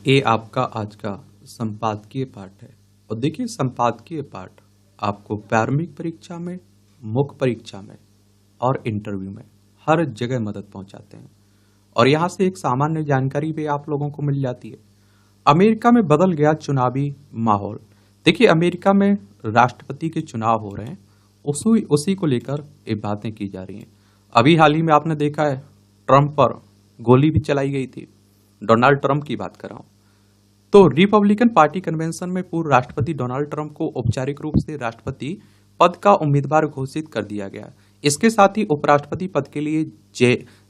ये आपका आज का संपादकीय पाठ है। और देखिए, संपादकीय पाठ आपको प्रारंभिक परीक्षा में, मुख्य परीक्षा में और इंटरव्यू में हर जगह मदद पहुंचाते हैं। और यहाँ से एक सामान्य जानकारी भी आप लोगों को मिल जाती है। अमेरिका में बदल गया चुनावी माहौल। देखिए, अमेरिका में राष्ट्रपति के चुनाव हो रहे हैं, उसी को लेकर ये बातें की जा रही हैं। अभी हाल ही में आपने देखा है, ट्रंप पर गोली भी चलाई गई थी। डोनाल्ड ट्रंप की बात कर रहा हूं। तो रिपब्लिकन पार्टी कन्वेंशन में पूर्व राष्ट्रपति डोनाल्ड ट्रंप को औपचारिक रूप से राष्ट्रपति पद का उम्मीदवार घोषित कर दिया गया। इसके साथ ही उपराष्ट्रपति पद के लिए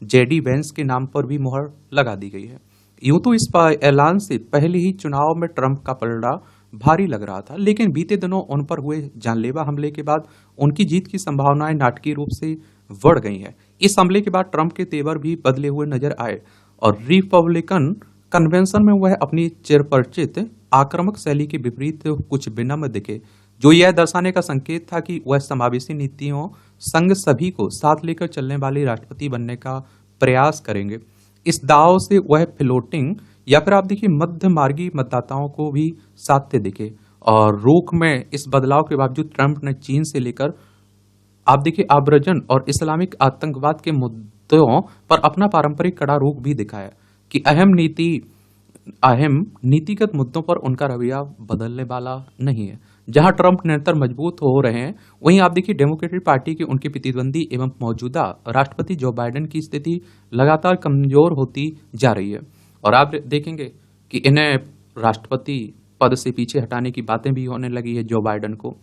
जेडी वेंस के नाम पर भी मुहर लगा दी गई है। यूं तो इस ऐलान से पहले ही चुनाव में ट्रंप का पलड़ा भारी लग रहा था, लेकिन बीते दिनों उन पर हुए जानलेवा हमले के बाद उनकी जीत की संभावनाएं नाटकीय रूप से बढ़ गई हैं। इस हमले के बाद ट्रंप के तेवर भी बदले हुए नजर आए और रिपब्लिकन कन्वेंशन में वह अपनी चिरपरिचित आक्रामक शैली के विपरीत कुछ विनम्र दिखे, जो यह दर्शाने का संकेत था कि वह समावेशी नीतियों संग सभी को साथ लेकर चलने वाले राष्ट्रपति बनने का प्रयास करेंगे। इस दाव से वह फ्लोटिंग या फिर आप देखिए मध्य मार्गी मतदाताओं को भी साधते दिखे। और रूख में इस बदलाव के बावजूद ट्रंप ने चीन से लेकर आप देखिए आव्रजन और इस्लामिक आतंकवाद के मुद्दों पर अपना पारंपरिक कड़ा रुख भी दिखाया कि अहम नीतिगत मुद्दों पर उनका रवैया बदलने वाला नहीं है। जहां ट्रंप निरंतर मजबूत हो रहे हैं, वहीं आप देखिए डेमोक्रेटिक पार्टी के उनके प्रतिद्वंदी एवं मौजूदा राष्ट्रपति जो बाइडेन की स्थिति लगातार कमजोर होती जा रही है। और आप देखेंगे कि इन्हें राष्ट्रपति पद से पीछे हटाने की बातें भी होने लगी है जो बाइडेन को,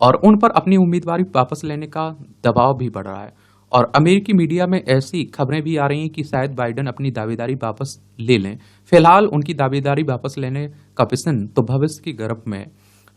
और उन पर अपनी उम्मीदवारी वापस लेने का दबाव भी बढ़ रहा है। और अमेरिकी मीडिया में ऐसी खबरें भी आ रही हैं कि शायद बाइडेन अपनी दावेदारी वापस ले लें। फिलहाल उनकी दावेदारी वापस लेने का प्रश्न तो भविष्य की गर्भ में है,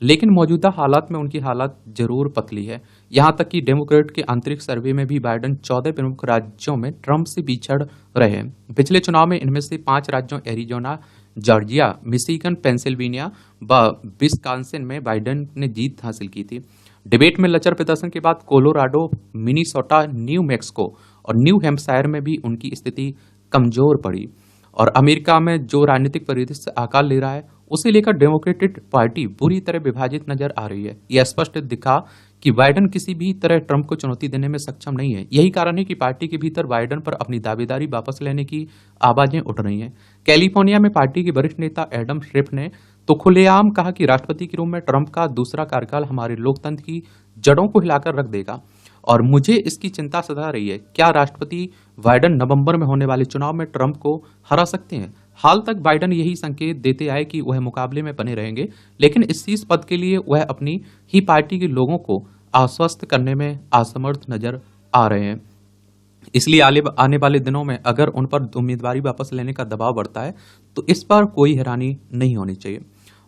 लेकिन मौजूदा हालात में उनकी हालत जरूर पतली है। यहां तक कि डेमोक्रेट के आंतरिक सर्वे में भी बाइडेन 14 प्रमुख राज्यों में ट्रंप से पिछड़ रहे हैं। पिछले चुनाव में इनमें से 5 राज्यों एरिजोना, जॉर्जिया, मिशिगन, पेंसिल्वेनिया व विस्कॉन्सिन में बाइडेन ने जीत हासिल की थी। डिबेट में लचर प्रदर्शन के बाद कोलोराडो, मिनीसोटा, न्यू मैक्सिको और न्यू हैम्पशायर में भी उनकी स्थिति कमजोर पड़ी। और अमेरिका में जो राजनीतिक परिदृश्य आकार ले रहा है, उसे लेकर डेमोक्रेटिक पार्टी बुरी तरह विभाजित नजर आ रही है। यह स्पष्ट दिखा कि बाइडेन किसी भी तरह ट्रंप को चुनौती देने में सक्षम नहीं है। यही कारण है कि पार्टी के भीतर बाइडेन पर अपनी दावेदारी वापस लेने की आवाजें उठ रही हैं। कैलिफोर्निया में पार्टी के वरिष्ठ नेता एडम शिफ ने तो खुलेआम कहा कि राष्ट्रपति के रूप में ट्रंप का दूसरा कार्यकाल हमारे लोकतंत्र की जड़ों को हिलाकर रख देगा और मुझे इसकी चिंता सता रही है। क्या राष्ट्रपति बाइडेन नवंबर में होने वाले चुनाव में ट्रंप को हरा सकते हैं? हाल तक बाइडेन यही संकेत देते आए कि वह मुकाबले में बने रहेंगे, लेकिन इस शीर्ष पद के लिए वह अपनी ही पार्टी के लोगों को आश्वस्त करने में असमर्थ नजर आ रहे हैं। इसलिए आने वाले दिनों में अगर उन पर उम्मीदवारी वापस लेने का दबाव बढ़ता है तो इस पर कोई हैरानी नहीं होनी चाहिए।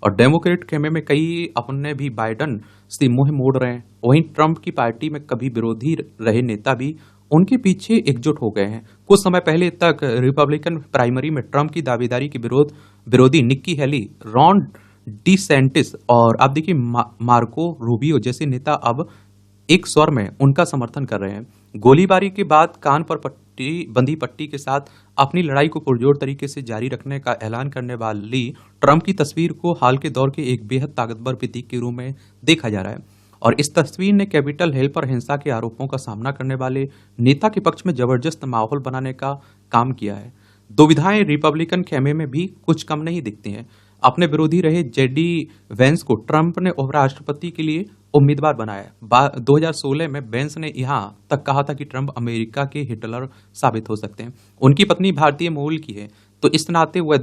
और डेमोक्रेट खेमे में कई अपने भी बाइडेन से मुंह मोड़ रहे हैं। वहीं ट्रंप की पार्टी में कभी विरोधी रहे नेता भी उनके पीछे एकजुट हो गए हैं। कुछ समय पहले तक रिपब्लिकन प्राइमरी में ट्रंप की दावेदारी के विरोधी निक्की हेली, रॉन डी सेंटिस और आप देखिए मार्को रूबियो जैसे नेता अब एक स्वर में उनका समर्थन कर रहे हैं। गोलीबारी के बाद कान पर बंदी पट्टी के साथ अपनी लड़ाई को पुरजोर तरीके से जारी रखने का ऐलान करने वाली ट्रंप की तस्वीर को हाल के दौर के एक बेहद ताकतवर प्रतीक के रूप में देखा जा रहा है। और इस तस्वीर ने कैपिटल हिल पर हिंसा के आरोपों का सामना करने वाले नेता के पक्ष में जबरदस्त माहौल बनाने का काम किया है। दुविधाएं रिपब्लिकन खेमे में भी कुछ कम नहीं दिखती हैं। अपने विरोधी रहे जेडी वेंस को ट्रंप ने उपराष्ट्रपति के लिए उम्मीदवार बनाया। 2016 में वेंस ने यहां तक कहा था कि ट्रंप अमेरिका के हिटलर साबित हो सकते हैं। उनकी पत्नी भारतीय मूल की है, तो इस नाते वह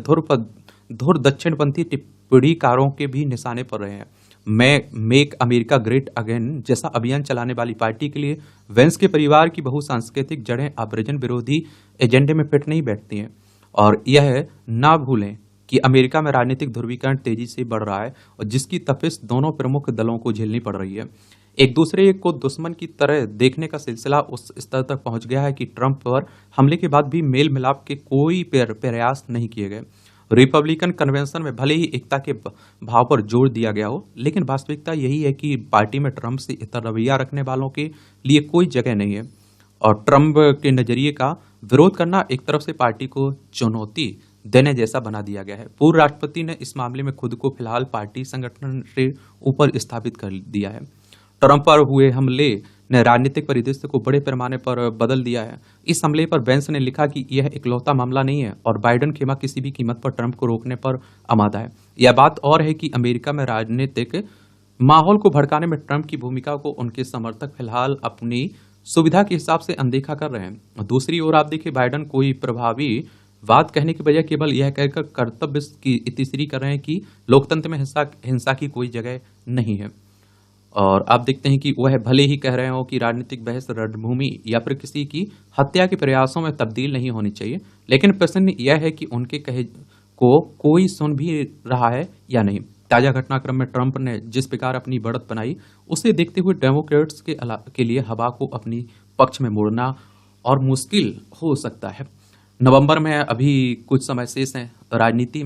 धुर दक्षिणपंथी टिप्पणीकारों के भी निशाने पर रहे हैं। मेक अमेरिका ग्रेट अगेन जैसा अभियान चलाने वाली पार्टी के लिए वेंस के परिवार की बहुसांस्कृतिक जड़ें आव्रजन विरोधी एजेंडे में फिट नहीं बैठती हैं। और यह ना भूलें कि अमेरिका में राजनीतिक ध्रुवीकरण तेजी से बढ़ रहा है और जिसकी तपिश दोनों प्रमुख दलों को झेलनी पड़ रही है। एक दूसरे को दुश्मन की तरह देखने का सिलसिला उस स्तर तक पहुंच गया है कि ट्रंप पर हमले के बाद भी मेल मिलाप के कोई प्रयास नहीं किए गए। रिपब्लिकन कन्वेंशन में भले ही एकता के भाव पर जोर दिया गया हो, लेकिन वास्तविकता यही है कि पार्टी में ट्रंप से इतर रवैया रखने वालों के लिए कोई जगह नहीं है। और ट्रंप के नजरिए का विरोध करना एक तरफ से पार्टी को चुनौती देने जैसा बना दिया गया है। पूर्व राष्ट्रपति ने इस मामले में खुद को फिलहाल पार्टी संगठन से ऊपर स्थापित कर दिया है। ट्रंप पर हुए हमले ने राजनीतिक परिदृश्य को बड़े पैमाने पर बदल दिया है। इस हमले पर बेंस ने लिखा कि यह इकलौता मामला नहीं है और बाइडेन खेमा किसी भी कीमत पर ट्रंप को रोकने पर आमादा है। यह बात और है कि अमेरिका में राजनीतिक माहौल को भड़काने में ट्रंप की भूमिका को उनके समर्थक फिलहाल अपनी सुविधा के हिसाब से अनदेखा कर रहे हैं। दूसरी ओर आप देखिए, बाइडेन कोई प्रभावी बात कहने के बजाय केवल यह कहकर कर्तव्य की इतिश्री कर रहे हैं कि लोकतंत्र में हिंसा की कोई जगह नहीं है। और आप देखते हैं कि वह भले ही कह रहे हो कि राजनीतिक बहस रणभूमि या फिर किसी की हत्या के प्रयासों में तब्दील नहीं होनी चाहिए, लेकिन प्रश्न यह है कि उनके कहे को कोई सुन भी रहा है या नहीं। ताजा घटनाक्रम में ट्रंप ने जिस प्रकार अपनी बढ़त बनाई, उसे देखते हुए डेमोक्रेट्स के लिए हवा को अपनी पक्ष में मोड़ना और मुश्किल हो सकता है। नवंबर में अभी कुछ समय शेष है। राजनीति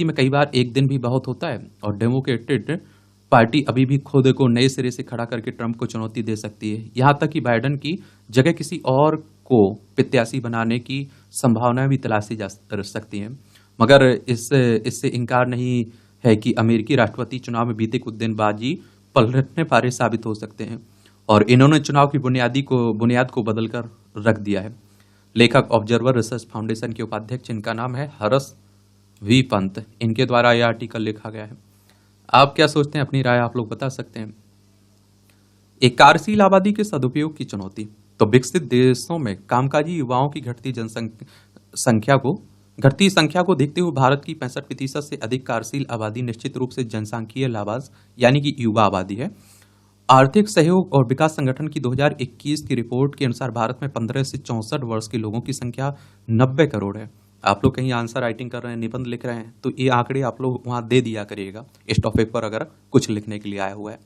में कई बार एक दिन भी बहुत होता है और डेमोक्रेटिक पार्टी अभी भी खुद को नए सिरे से खड़ा करके ट्रंप को चुनौती दे सकती है। यहां तक कि बाइडेन की जगह किसी और को प्रत्याशी बनाने की संभावनाएं भी तलाशी जा सकती हैं। मगर इससे इनकार नहीं है कि अमेरिकी राष्ट्रपति चुनाव में बीते कुछ दिन बाजी पलटने पारे साबित हो सकते हैं और इन्होंने चुनाव की बुनियाद को बदलकर रख दिया है। लेखक ऑब्जर्वर रिसर्च फाउंडेशन के उपाध्यक्ष, इनका नाम है हरस वी पंत, इनके द्वारा यह आर्टिकल लिखा गया है। आप क्या सोचते हैं? अपनी राय आप लोग बता सकते हैं। एक कार्यशील आबादी के सदुपयोग की चुनौती। तो विकसित देशों में कामकाजी युवाओं की घटती संख्या को देखते हुए भारत की 65% से अधिक कार्यशील आबादी निश्चित रूप से जनसांख्यिकीय लाभांश यानी कि युवा आबादी है। आर्थिक सहयोग और विकास संगठन की 2021 की रिपोर्ट के अनुसार भारत में 15 से 64 वर्ष के लोगों की संख्या 90 करोड़ है। आप लोग कहीं आंसर राइटिंग कर रहे हैं, निबंध लिख रहे हैं, तो ये आंकड़े आप लोग वहां दे दिया करिएगा इस टॉपिक पर अगर कुछ लिखने के लिए आया हुआ है।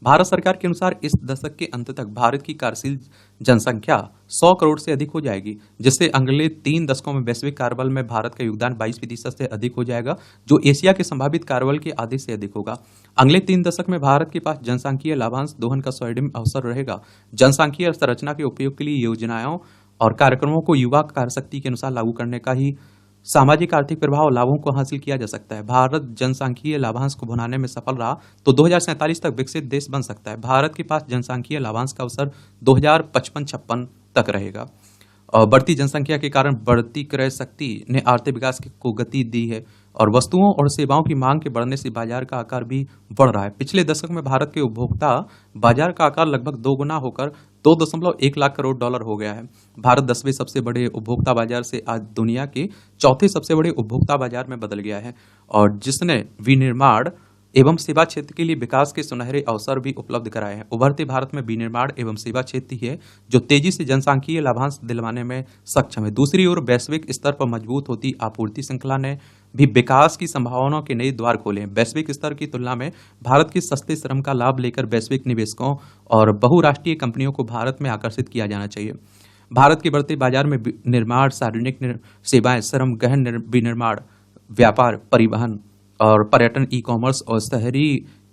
भारत सरकार के अनुसार इस दशक के अंत तक भारत की कार्यशील जनसंख्या 100 करोड़ से अधिक हो जाएगी, जिससे अगले 3 दशकों में वैश्विक कार्यबल में भारत का योगदान 22% से अधिक हो जाएगा, जो एशिया के संभावित कार्यबल के आधे से अधिक होगा। अगले 3 दशक में भारत के पास जनसांख्यिकीय लाभांश दोहन का स्वर्णिम अवसर रहेगा। जनसांख्यिकीय संरचना के उपयोग के लिए योजनाओं और कार्यक्रमों को युवा कार्यशक्ति के अनुसार लागू करने का ही सामाजिक आर्थिक प्रभाव लाभों को हासिल किया जा सकता है। भारत जनसांख्यिकीय लाभांश को बनाने में सफल रहा तो 2047 तक विकसित देश बन सकता है। भारत के पास जनसांख्यिकीय लाभांश का अवसर 2055-56 तक रहेगा। और बढ़ती जनसंख्या के कारण बढ़ती क्रय शक्ति ने आर्थिक विकास को गति दी है और वस्तुओं और सेवाओं की मांग के बढ़ने से बाजार का आकार भी बढ़ रहा है। पिछले दशक में भारत के उपभोक्ता बाजार का आकार लगभग 2 गुना होकर 2.1 लाख करोड़ डॉलर हो गया है। भारत 10वें सबसे बड़े उपभोक्ता बाजार से आज दुनिया के चौथे सबसे बड़े उपभोक्ता बाजार में बदल गया है और जिसने विनिर्माण एवं सेवा क्षेत्र के लिए विकास के सुनहरे अवसर भी उपलब्ध कराए हैं। उभरते भारत में विनिर्माण एवं सेवा क्षेत्र ही है जो तेजी से जनसांख्यिकीय लाभांश दिलवाने में सक्षम है। दूसरी ओर वैश्विक स्तर पर मजबूत होती आपूर्ति श्रृंखला ने भी विकास की संभावनाओं के नए द्वार खोले हैं। वैश्विक स्तर की तुलना में भारत के सस्ते श्रम का लाभ लेकर वैश्विक निवेशकों और बहुराष्ट्रीय कंपनियों को भारत में आकर्षित किया जाना चाहिए। भारत के बढ़ते बाजार में निर्माण, सार्वजनिक सेवाएं, श्रम, गहन विनिर्माण, व्यापार, परिवहन और पर्यटन, ई कॉमर्स और शहरी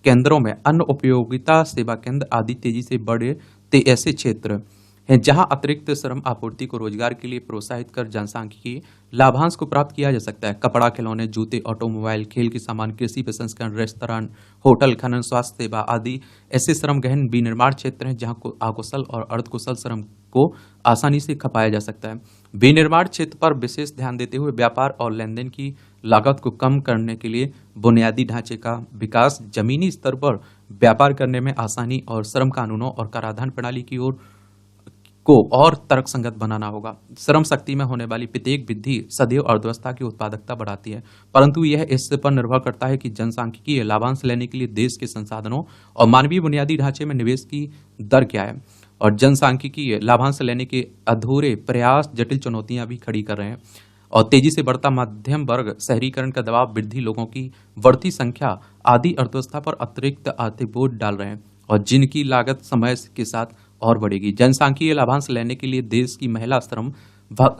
केंद्रों में अन्य उपयोगिता सेवा केंद्र आदि तेजी से बढ़ते ऐसे क्षेत्र हैं जहां अतिरिक्त श्रम आपूर्ति को रोजगार के लिए प्रोत्साहित कर जनसांख्यिकीय लाभांश को प्राप्त किया जा सकता है। कपड़ा, खिलौने, जूते, ऑटोमोबाइल, खेल के सामान, कृषि प्रसंस्करण, रेस्तरां, होटल, खनन, स्वास्थ्य सेवा आदि ऐसे श्रम गहन विनिर्माण क्षेत्र हैं जहां अकुशल और अर्धकुशल श्रम को आसानी से खपाया जा सकता है। विनिर्माण क्षेत्र पर विशेष ध्यान देते हुए व्यापार और लेन देन की लागत को कम करने के लिए बुनियादी ढांचे का विकास, जमीनी स्तर पर व्यापार करने में आसानी और श्रम कानूनों और कराधान प्रणाली की ओर को और तर्कसंगत बनाना होगा। श्रम शक्ति में होने वाली प्रत्येक वृद्धि सदैव अर्थव्यवस्था की उत्पादकता बढ़ाती है, परंतु यह इस पर निर्भर करता है कि जनसांख्यिकीय लाभांश लेने के लिए देश के संसाधनों और मानवीय बुनियादी ढांचे में निवेश की दर क्या है। और जनसांख्यिकीय लाभांश लेने के अधूरे प्रयास जटिल चुनौतियां भी खड़ी कर रहे हैं और तेजी से बढ़ता मध्यम वर्ग, शहरीकरण का दबाव, वृद्धि, लोगों की बढ़ती संख्या आदि अर्थव्यवस्था पर अतिरिक्त आर्थिक बोझ डाल रहे हैं और जिनकी लागत समय के साथ और बढ़ेगी। जनसांख्यिकीय लाभांश लेने के लिए देश की महिला श्रम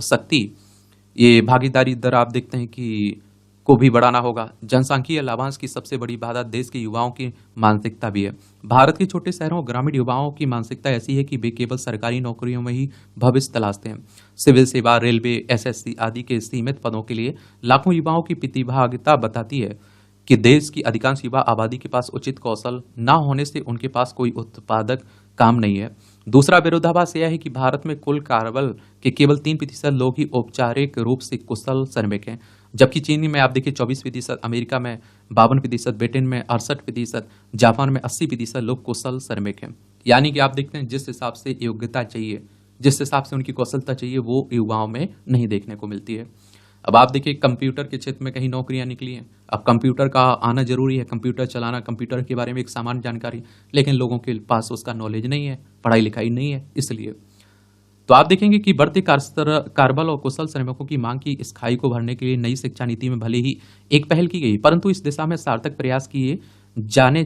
शक्ति ये भागीदारी दर आप देखते हैं कि को भी बढ़ाना होगा। जनसांख्यिकीय लाभांश की सबसे बड़ी बाधा देश के युवाओं की मानसिकता भी है। भारत के छोटे शहरों और ग्रामीण युवाओं की मानसिकता ऐसी है कि वे केवल सरकारी नौकरियों में ही भविष्य तलाशते हैं। सिविल सेवा, रेलवे, एसएससी आदि के सीमित पदों के लिए लाखों युवाओं की प्रतिभागिता बताती है कि देश की अधिकांश युवा आबादी के पास उचित कौशल न होने से उनके पास कोई उत्पादक काम नहीं है। दूसरा विरोधाभास यह है कि भारत में कुल कार्यबल के केवल 3% लोग ही औपचारिक रूप से कुशल श्रमिक हैं, जबकि चीन में आप देखिए 24%, अमेरिका में 52%, ब्रिटेन में 68%, जापान में 80% लोग कुशल श्रमिक हैं। यानी कि आप देखते हैं जिस हिसाब से योग्यता चाहिए, जिस हिसाब से उनकी कौशलता चाहिए, वो युवाओं में नहीं देखने को मिलती है। अब आप देखिए कंप्यूटर के क्षेत्र में कहीं नौकरियां निकली हैं। अब कंप्यूटर का आना जरूरी है, कंप्यूटर चलाना, कंप्यूटर के बारे में एक सामान्य जानकारी, लेकिन लोगों के पास उसका नॉलेज नहीं है, पढ़ाई लिखाई नहीं है। इसलिए तो आप देखेंगे कि बढ़ते कार्यबल और कुशल श्रमिकों की मांग की इस खाई को भरने के लिए नई शिक्षा नीति में भले ही एक पहल की गई, परंतु इस दिशा में सार्थक प्रयास किए जाने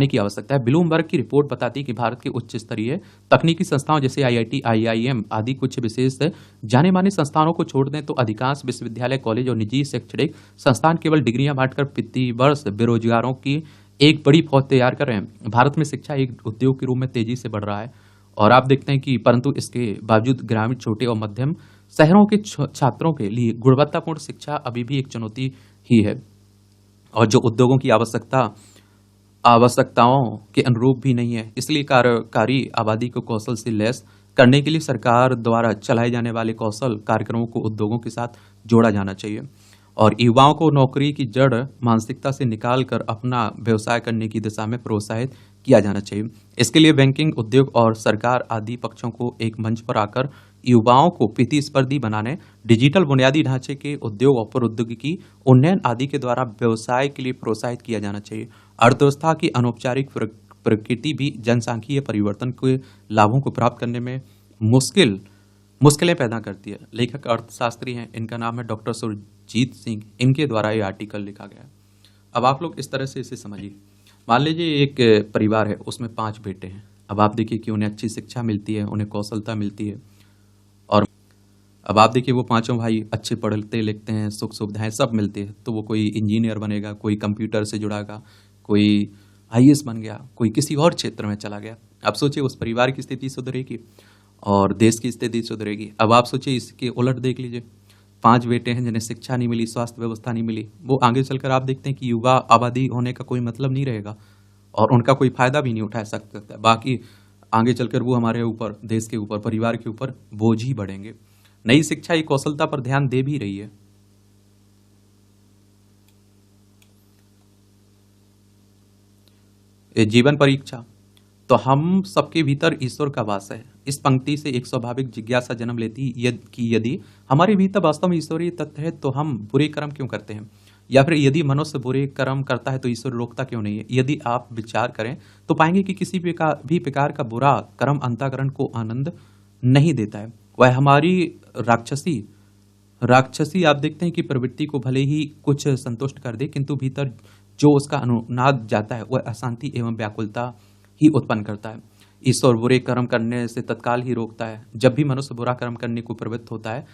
की आवश्यकता है। ब्लूमबर्ग की रिपोर्ट बताती है कि भारत के उच्च स्तरीय तकनीकी संस्थाओं जैसे आईआईटी, आईआईएम आदि कुछ विशेष जाने माने संस्थानों को छोड़ दें तो अधिकांश विश्वविद्यालय, कॉलेज और निजी शैक्षणिक संस्थान केवल डिग्रियां बांटकर प्रति वर्ष बेरोजगारों की एक बड़ी फौज तैयार कर रहे हैं। भारत में शिक्षा एक उद्योग के रूप में तेजी से बढ़ रहा है और आप देखते हैं कि परंतु इसके बावजूद ग्रामीण, छोटे और मध्यम शहरों के छात्रों के लिए गुणवत्तापूर्ण शिक्षा अभी भी एक चुनौती ही है और जो उद्योगों की आवश्यकताओं के अनुरूप भी नहीं है। इसलिए कार्यकारी आबादी को कौशल से लैस करने के लिए सरकार द्वारा चलाए जाने वाले कौशल कार्यक्रमों को उद्योगों के साथ जोड़ा जाना चाहिए और युवाओं को नौकरी की जड़ मानसिकता से निकालकर अपना व्यवसाय करने की दिशा में प्रोत्साहित किया जाना चाहिए। इसके लिए बैंकिंग, उद्योग और सरकार आदि पक्षों को एक मंच पर आकर युवाओं को प्रतिस्पर्धी बनाने, डिजिटल बुनियादी ढांचे के उद्योग और प्रौद्योगिकी उन्नयन आदि के द्वारा व्यवसाय के लिए प्रोत्साहित किया जाना चाहिए। अर्थव्यवस्था की अनौपचारिक प्रकृति भी जनसांख्यिकीय परिवर्तन के लाभों को प्राप्त करने में मुश्किलें पैदा करती है। लेखक अर्थशास्त्री हैं, इनका नाम है डॉक्टर सुरजीत सिंह, इनके द्वारा ये आर्टिकल लिखा गया है। अब आप लोग इस तरह से इसे समझिए। मान लीजिए एक परिवार है, उसमें 5 बेटे हैं। अब आप देखिए कि उन्हें अच्छी शिक्षा मिलती है, उन्हें कौशलता मिलती है और अब आप देखिए वो पांचों भाई अच्छे पढ़ते लिखते हैं, सुख सुविधाएं सब मिलती है, तो वो कोई इंजीनियर बनेगा, कोई कंप्यूटर से जुड़ागा, कोई आईएएस बन गया, कोई किसी और क्षेत्र में चला गया। अब सोचिए उस परिवार की स्थिति सुधरेगी और देश की स्थिति सुधरेगी। अब आप सोचिए इसके उलट देख लीजिए, 5 बेटे हैं जिन्हें शिक्षा नहीं मिली, स्वास्थ्य व्यवस्था नहीं मिली, वो आगे चलकर आप देखते हैं कि युवा आबादी होने का कोई मतलब नहीं रहेगा और उनका कोई फायदा भी नहीं उठा सकता है। बाकी आगे चलकर वो हमारे ऊपर, देश के ऊपर, परिवार के ऊपर बोझ ही बढ़ेंगे। नई शिक्षा एक कौशलता पर ध्यान दे भी रही है। जीवन परीक्षा, तो हम सबके भीतर ईश्वर का वास है। इस पंक्ति से एक स्वाभाविक जिज्ञासा जन्म लेती कि यदि हमारे भीतर वास्तव में ईश्वरीय तत्व है तो हम बुरे कर्म क्यों करते हैं, या फिर यदि मनुष्य बुरे कर्म करता है तो ईश्वर रोकता क्यों नहीं है। यदि आप विचार करें तो पाएंगे कि किसी भी प्रकार का बुरा कर्म अंतःकरण को आनंद नहीं देता है। वह हमारी राक्षसी आप देखते हैं कि प्रवृत्ति को भले ही कुछ संतुष्ट कर दे, किंतु भीतर जो उसका अनुनाद जाता है वह अशांति एवं व्याकुलता ही उत्पन्न करता है। ईश्वर बुरे कर्म करने से तत्काल ही रोकता है। जब भी मनुष्य बुरा कर्म करने को प्रवृत्त होता है,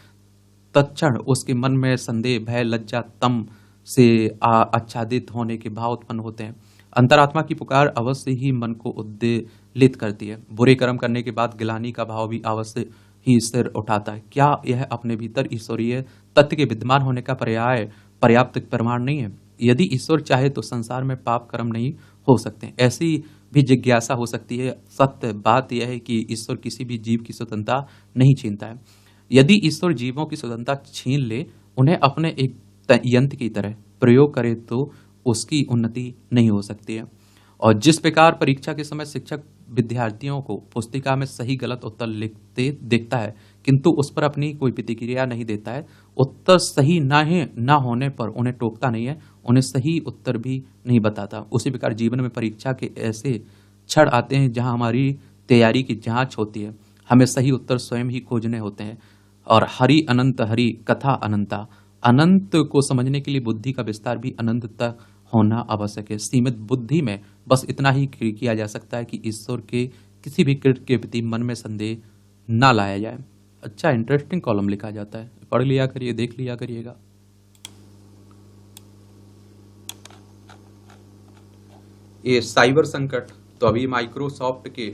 तत्क्षण उसके मन में संदेह, भय, लज्जा, तम से आच्छादित होने के भाव उत्पन्न होते हैं। अंतरात्मा की पुकार अवश्य ही मन को उद्वेलित करती है। बुरे कर्म करने के बाद गिलानी का भाव भी अवश्य ही सिर उठाता है। क्या यह अपने भीतर ईश्वरीय तत्व के विद्यमान होने का पर्याप्त प्रमाण नहीं है? यदि ईश्वर चाहे तो संसार में पाप कर्म नहीं हो सकते, ऐसी भी जिज्ञासा हो सकती है। सत्य बात यह है कि ईश्वर किसी भी जीव की स्वतंत्रता नहीं छीनता है। यदि ईश्वर जीवों की स्वतंत्रता छीन ले, उन्हें अपने एक यंत्र की तरह प्रयोग करे तो उसकी उन्नति नहीं हो सकती है। और जिस प्रकार परीक्षा के समय शिक्षक विद्यार्थियों को पुस्तिका में सही गलत उत्तर लिखते देखता है किंतु उस पर अपनी कोई प्रतिक्रिया नहीं देता है, उत्तर सही ना होने पर उन्हें टोकता नहीं है, उन्हें सही उत्तर भी नहीं बताता, उसी प्रकार जीवन में परीक्षा के ऐसे क्षण आते हैं जहां हमारी तैयारी की जांच होती है। हमें सही उत्तर स्वयं ही खोजने होते हैं। और हरि अनंत, हरि कथा अनंता, अनंत को समझने के लिए बुद्धि का विस्तार भी अनंत तक होना आवश्यक है। सीमित बुद्धि में बस इतना ही किया जा सकता है कि ईश्वर के किसी भी कृत्य के प्रति मन में संदेह ना लाया जाए। अच्छा इंटरेस्टिंग कॉलम लिखा जाता है, पढ़ लिया करिए, देख लिया करिएगा। ये साइबर संकट, तो अभी माइक्रोसॉफ्ट के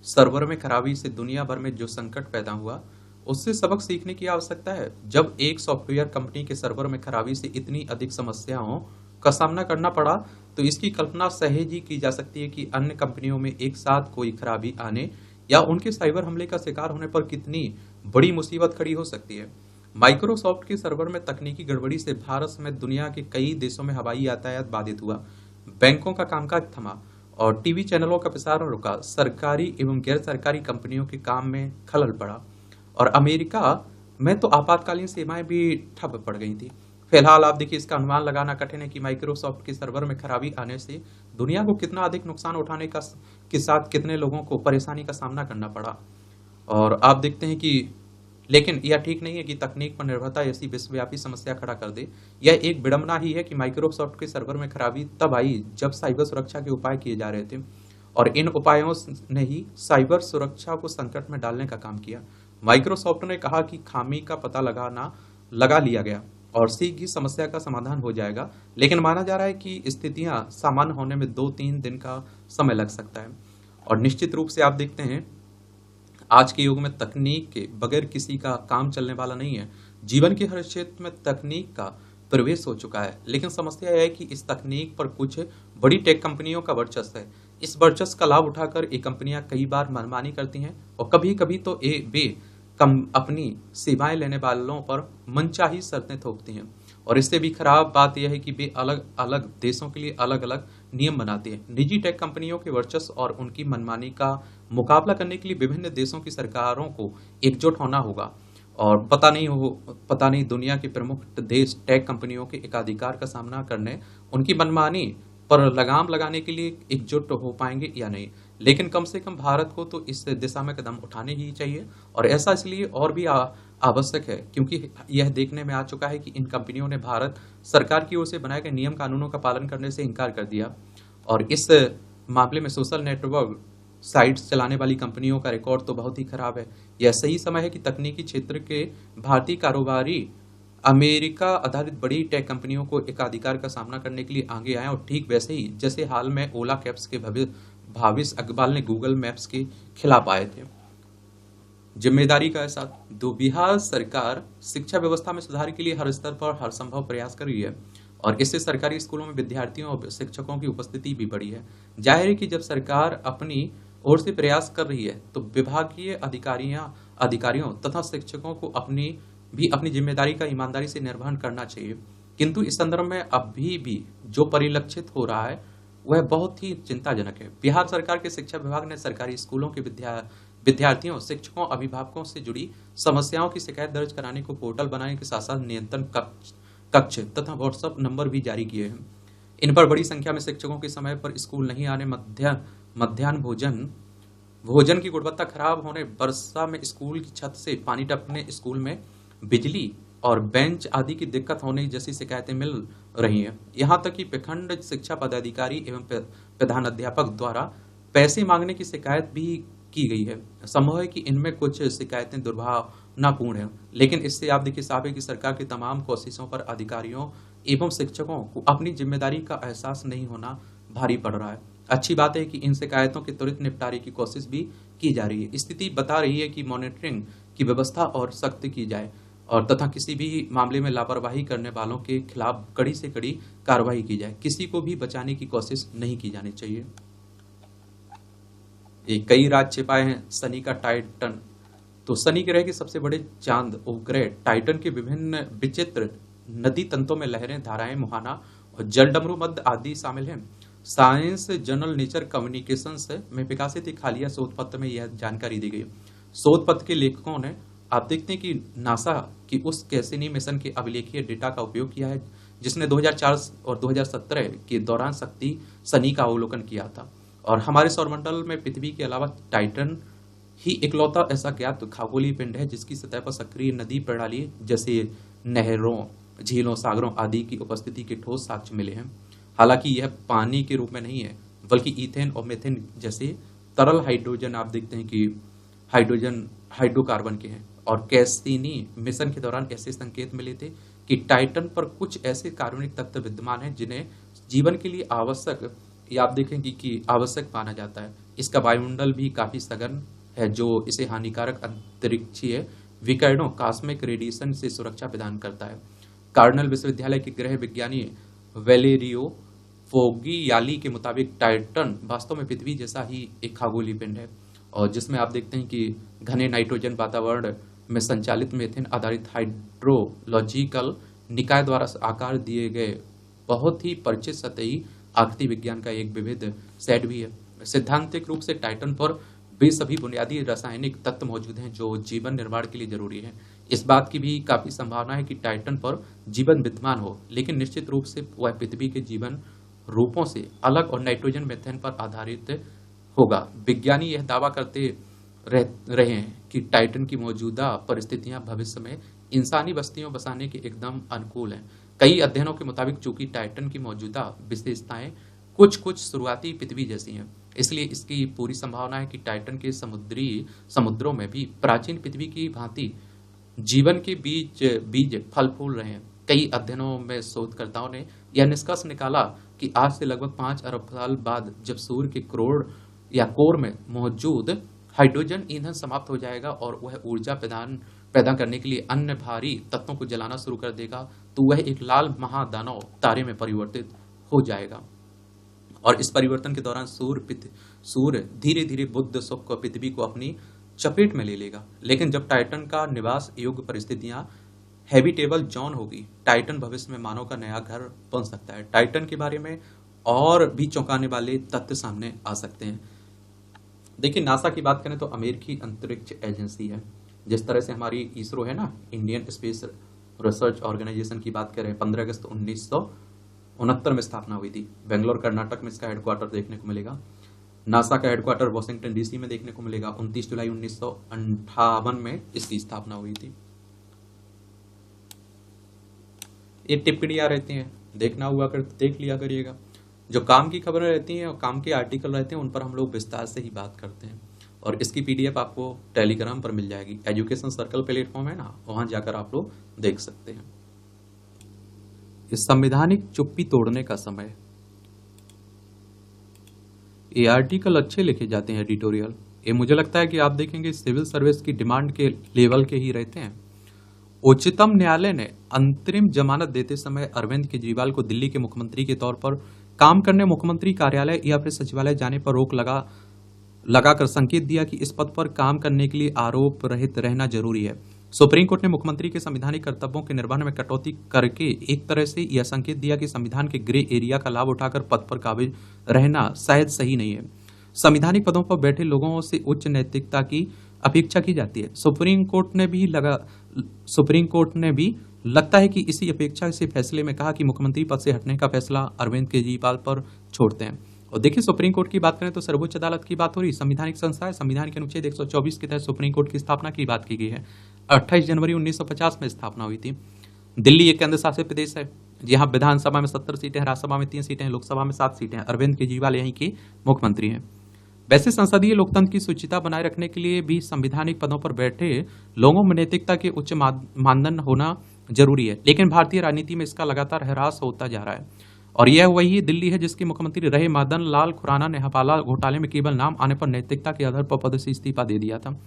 सर्वर में खराबी से दुनिया भर में जो संकट पैदा हुआ, उससे सबक सीखने की आवश्यकता है। जब एक सॉफ्टवेयर कंपनी के सर्वर में खराबी से इतनी अधिक समस्याओं का सामना करना पड़ा, तो इसकी कल्पना सहज ही की जा सकती है कि अन्य कंपनियों में एक साथ कोई खराबी आने या उनके साइबर हमले का शिकार होने पर कितनी बड़ी मुसीबत खड़ी हो सकती है। माइक्रोसॉफ्ट के सर्वर में तकनीकी गड़बड़ी से भारत समेत दुनिया के कई देशों में हवाई यातायात बाधित हुआ, बैंकों का कामकाज थमा और टीवी चैनलों का प्रसारण रुका, सरकारी एवं गैर सरकारी कंपनियों के काम में खलल पड़ा और अमेरिका में तो आपातकालीन सेवाएं भी ठप पड़ गई थी। फिलहाल आप देखिए, इसका अनुमान लगाना कठिन है कि माइक्रोसॉफ्ट के सर्वर में खराबी आने से दुनिया को कितना अधिक नुकसान उठाने का के साथ कितने लोगों को परेशानी का सामना करना पड़ा। और आप देखते हैं कि लेकिन यह ठीक नहीं है कि तकनीक पर निर्भरता ऐसी विश्वव्यापी समस्या खड़ा कर दे। यह एक विडंबना ही है कि माइक्रोसॉफ्ट के सर्वर में खराबी तब आई जब साइबर सुरक्षा के उपाय किए जा रहे थे और इन उपायों ने ही साइबर सुरक्षा को संकट में डालने का काम किया। माइक्रोसॉफ्ट ने कहा कि खामी का पता लगा लिया गया और शीघ्र ही समस्या का समाधान हो जाएगा, लेकिन माना जा रहा है कि स्थितियां सामान्य होने में 2-3 दिन का समय लग सकता है। और निश्चित रूप से आप देखते हैं, आज के युग में तकनीक के बगैर किसी का काम चलने वाला नहीं है। जीवन के हर क्षेत्र में तकनीक का प्रवेश हो चुका है, लेकिन समस्या यह है कि इस तकनीक पर कुछ बड़ी टेक कंपनियों का वर्चस्व है। इस वर्चस्व का लाभ उठाकर ये कंपनियां कई बार मनमानी करती हैं और कभी कभी तो वे अपनी सेवाएं लेने वालों पर मनचाही शर्तें थोपती हैं। और इससे भी खराब बात यह है कि वे अलग अलग देशों के लिए अलग अलग नियम बनाती है। निजी टेक कंपनियों के वर्चस्व और उनकी मनमानी का मुकाबला करने के लिए विभिन्न देशों की सरकारों को एकजुट होना होगा। और पता नहीं दुनिया के प्रमुख देश टेक कंपनियों के एकाधिकार का सामना करने, उनकी मनमानी पर लगाम लगाने के लिए एकजुट हो पाएंगे या नहीं। लेकिन कम से कम भारत को तो इस दिशा में कदम उठाने ही चाहिए और ऐसा इसलिए और भी आवश्यक है क्योंकि यह देखने में आ चुका है कि इन कंपनियों ने भारत सरकार की ओर से बनाए गए नियम कानूनों का पालन करने से इनकार कर दिया और इस मामले में सोशल नेटवर्क साइट्स चलाने वाली कंपनियों का रिकॉर्ड तो बहुत ही खराब है। यह सही समय है कि तकनीकी क्षेत्र के भारतीय कारोबारी अमेरिका आधारित बड़ी टेक कंपनियों को एकाधिकार का सामना करने के लिए आगे आए और ठीक वैसे ही जैसे हाल में ओला कैब्स के भाविश अकबाल ने गूगल मैप्स के खिलाफ आए थे। जिम्मेदारी का एहसास। बिहार सरकार शिक्षा व्यवस्था में सुधार के लिए हर स्तर पर हर संभव प्रयास कर रही है और इससे सरकारी स्कूलों में विद्यार्थियों और शिक्षकों की उपस्थिति भी बढ़ी है। जाहिर है कि जब सरकार अपनी ओर से प्रयास कर रही है तो विभागीय अधिकारियों तथा शिक्षकों को अपनी जिम्मेदारी का ईमानदारी से निर्वहन करना चाहिए। किंतु इस संदर्भ में अभी भी जो परिलक्षित हो रहा है वह बहुत ही चिंताजनक है। बिहार सरकार के शिक्षा विभाग ने सरकारी स्कूलों के विद्यार्थियों, शिक्षकों, अभिभावकों से जुड़ी समस्याओं की शिकायत दर्ज कराने को पोर्टल बनाने के साथ साथ नियंत्रण कक्ष तथा व्हाट्सएप नंबर भी जारी किए हैं। इन पर बड़ी संख्या में शिक्षकों के समय पर स्कूल नहीं आने, मध्याह्न भोजन की गुणवत्ता खराब होने, वर्षा में स्कूल की छत से पानी टपकने, स्कूल में बिजली और बेंच आदि की दिक्कत होने जैसी शिकायतें मिल रही हैं। यहाँ तक कि प्रखंड शिक्षा पदाधिकारी एवं प्रधानाध्यापक द्वारा पैसे मांगने की शिकायत भी की गई है। संभव है कि इनमें कुछ शिकायतें दुर्भावनापूर्ण हैं, लेकिन इससे आप देखिए साफ है कि सरकार की तमाम कोशिशों पर अधिकारियों एवं शिक्षकों को अपनी जिम्मेदारी का एहसास नहीं होना भारी पड़ रहा है। अच्छी बात है कि इन शिकायतों के त्वरित निपटारे की कोशिश भी की जा रही है। स्थिति बता रही है कि मॉनिटरिंग की व्यवस्था और सख्त की जाए और तथा किसी भी मामले में लापरवाही करने वालों के खिलाफ कड़ी से कड़ी कार्रवाई की जाए। किसी को भी बचाने की कोशिश नहीं की जानी चाहिए। ये कई राज छिपाए हैं शनि का टाइटन। तो शनि ग्रह के सबसे बड़े चांद उपग्रह टाइटन के विभिन्न विचित्र नदी तंतों में लहरें, धाराएं, मुहाना और जलडमरू मध्य आदि शामिल हैं। साइंस जर्नल नेचर कम्युनिकेशंस में प्रकाशित एक हालिया शोध पत्र में यह जानकारी दी गई। शोध पत्र के लेखकों ने आप देखते हैं कि नासा की उस कैसिनी मिशन के अभिलेखीय डेटा का उपयोग किया है जिसने 2004 और 2017 के दौरान शक्ति शनि का अवलोकन किया था और हमारे सौरमंडल में पृथ्वी के अलावा टाइटन ही इकलौता ऐसा ज्ञात खगोलीय पिंड है जिसकी सतह पर सक्रिय नदी प्रणाली जैसे नहरों, झीलों, सागरों आदि की उपस्थिति के ठोस साक्ष्य मिले हैं। हालांकि यह पानी के रूप में नहीं है बल्कि ईथेन और मीथेन जैसे तरल हाइड्रोजन आप देखते हैं कि हाइड्रोकार्बन के हैं। और कैसिनी मिशन के दौरान ऐसे संकेत मिले थे कि टाइटन पर कुछ ऐसे कार्बनिक तत्व विद्यमान हैं जिन्हें जीवन के लिए आवश्यक ये आप देखेंगे कि आवश्यक माना जाता है। इसका वायुमंडल भी काफी सघन है, जो इसे हानिकारक अंतरिक्षीय विकिरणों कॉस्मिक रेडिएशन से सुरक्षा प्रदान करता है। कार्नेल विश्वविद्यालय के गृह विज्ञानी वेलेरियो फोगियाली के मुताबिक टाइटन वास्तव में पृथ्वी जैसा ही एक खगोलीय पिंड है, और जिसमें आप देखते हैं कि घने नाइट्रोजन वातावरण में संचालित मीथेन आधारित हाइड्रोलॉजिकल निकाय द्वारा आकार दिए गए बहुत ही परिचित सतही आकृति विज्ञान का एक विविध सेट भी है। सैद्धांतिक रूप से टाइटन पर वे सभी बुनियादी रासायनिक तत्व मौजूद हैं जो जीवन निर्माण के लिए जरूरी हैं। इस बात की भी काफी संभावना है कि टाइटन पर जीवन विद्यमान हो, लेकिन निश्चित रूप से वह पृथ्वी के जीवन रूपों से अलग और नाइट्रोजन मीथेन पर आधारित होगा। विज्ञानी यह दावा करते रहे हैं कि टाइटन की मौजूदा परिस्थितियां भविष्य में इंसानी बस्तियों बसाने के एकदम अनुकूल हैं। कई अध्ययनों के मुताबिक चूंकि टाइटन की मौजूदा विशेषताएं कुछ शुरुआती पृथ्वी जैसी हैं, इसलिए इसकी पूरी संभावना है कि टाइटन के समुद्रों में भी प्राचीन पृथ्वी की भांति जीवन के बीज फल फूल रहे हैं। कई अध्ययनों में शोधकर्ताओं ने यह निष्कर्ष निकाला कि आज से लगभग 5 अरब साल बाद जब सूर्य के कोर में मौजूद हाइड्रोजन ईंधन समाप्त हो जाएगा और वह ऊर्जा पैदा करने के लिए अन्य भारी तत्वों को जलाना शुरू कर देगा, तो वह एक लाल महादानव तारे में परिवर्तित हो जाएगा। और इस परिवर्तन के दौरान सूर्य धीरे धीरे बुध शुक्र पृथ्वी को अपनी चपेट में ले लेगा। लेकिन जब टाइटन का निवास योग्य परिस्थितियां हैबिटेबल जोन होगी, टाइटन भविष्य में मानव का नया घर बन सकता है। टाइटन के बारे में और भी चौंकाने वाले तथ्य सामने आ सकते हैं। देखिए, नासा की बात करें तो अमेरिकी अंतरिक्ष एजेंसी है। जिस तरह से हमारी इसरो है ना, इंडियन स्पेस रिसर्च ऑर्गेनाइजेशन की बात करें, 15 अगस्त 1969 में स्थापना हुई थी। बेंगलोर कर्नाटक में इसका हेडक्वार्टर देखने को मिलेगा। नासा का हेडक्वार्टर वॉशिंगटन डीसी में देखने को मिलेगा। 29 जुलाई 1958 में इसकी स्थापना हुई थी। ये टिप्पणियां रहती हैं, देखना हुआ कर देख लिया करिएगा। जो काम की खबरें रहती हैं और काम के आर्टिकल रहते हैं, उन पर हम लोग विस्तार से ही बात करते हैं, और इसकी पीडीएफ आपको टेलीग्राम पर मिल जाएगी। एजुकेशन सर्कल प्लेटफॉर्म है ना, वहां जाकर आप लोग देख सकते हैं। इस संवैधानिक चुप्पी तोड़ने का समय, ये आर्टिकल अच्छे लिखे जाते हैं, एडिटोरियल। ये मुझे लगता है कि आप देखेंगे सिविल सर्विस की डिमांड के लेवल के ही रहते हैं। उच्चतम न्यायालय ने अंतरिम जमानत देते समय अरविंद केजरीवाल को दिल्ली के मुख्यमंत्री के तौर पर काम करने मुख्यमंत्री कार्यालय या फिर सचिवालय जाने पर रोक लगाकर संकेत दिया कि इस पद पर काम करने के लिए आरोप रहित रहना जरूरी है। सुप्रीम कोर्ट ने मुख्यमंत्री के संवैधानिक कर्तव्यों के निर्वहन में कटौती करके एक तरह से यह संकेत दिया कि संविधान के ग्रे एरिया का लाभ उठाकर पद पर काबिज रहना शायद सही नहीं है। संवैधानिक पदों पर बैठे लोगों से उच्च नैतिकता की अपेक्षा की जाती है। सुप्रीम कोर्ट ने भी लगता है कि इसी अपेक्षा से फैसले में कहा कि मुख्यमंत्री पद से हटने का फैसला अरविंद केजरीवाल पर छोड़ते हैं। और देखिए, सुप्रीम कोर्ट की बात करें तो सर्वोच्च अदालत की बात हो रही, संवैधानिक संस्था है। संविधान के अनुच्छेद 124 के तहत सुप्रीम कोर्ट की स्थापना की बात की गई है। 28 जनवरी 1950 में स्थापना हुई थी। दिल्ली एक केंद्र शासित प्रदेश है। यहाँ विधानसभा में 70 सीटें हैं, राज्यसभा में 3 सीटें हैं, लोकसभा में 7 सीटें हैं। अरविंद केजरीवाल यहीं के मुख्यमंत्री हैं। वैसे संसदीय लोकतंत्र की शुचिता बनाए रखने के लिए भी संवैधानिक पदों पर बैठे लोगों में नैतिकता के उच्च मानदंड होना जरूरी है, लेकिन भारतीय राजनीति में इसका लगातार ह्रास होता जा रहा है। और यह वही दिल्ली है जिसके मुख्यमंत्री रहे मदन लाल खुराना ने हवाला घोटाले में केवल नाम आने पर नैतिकता के आधार पर पद से इस्तीफा दे दिया था।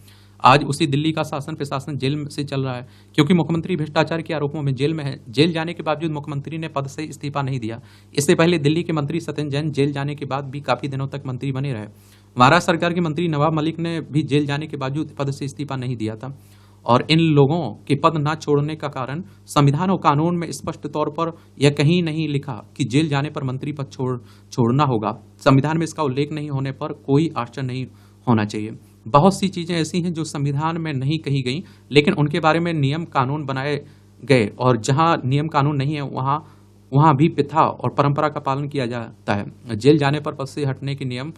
आज उसी दिल्ली का शासन प्रशासन जेल से चल रहा है, क्योंकि मुख्यमंत्री भ्रष्टाचार के आरोपों में जेल में है। जेल जाने के बावजूद मुख्यमंत्री ने पद से इस्तीफा नहीं दिया। इससे पहले दिल्ली के मंत्री सत्येंद्र जैन जेल जाने के बाद भी काफी दिनों तक मंत्री बने रहे। महाराष्ट्र सरकार के मंत्री नवाब मलिक ने भी जेल जाने के बावजूद पद से इस्तीफा नहीं दिया था। और इन लोगों के पद न छोड़ने का कारण संविधान और कानून में स्पष्ट तौर पर यह कहीं नहीं लिखा कि जेल जाने पर मंत्री पद छोड़ना होगा। संविधान में इसका उल्लेख नहीं होने पर कोई आश्चर्य नहीं होना चाहिए। बहुत सी चीजें ऐसी हैं जो संविधान में नहीं कही गई, लेकिन उनके बारे में नियम कानून बनाए गए, और जहां नियम कानून नहीं है वहां भी प्रथा और परंपरा का पालन किया जाता है। जेल जाने पर पद से हटने के नियम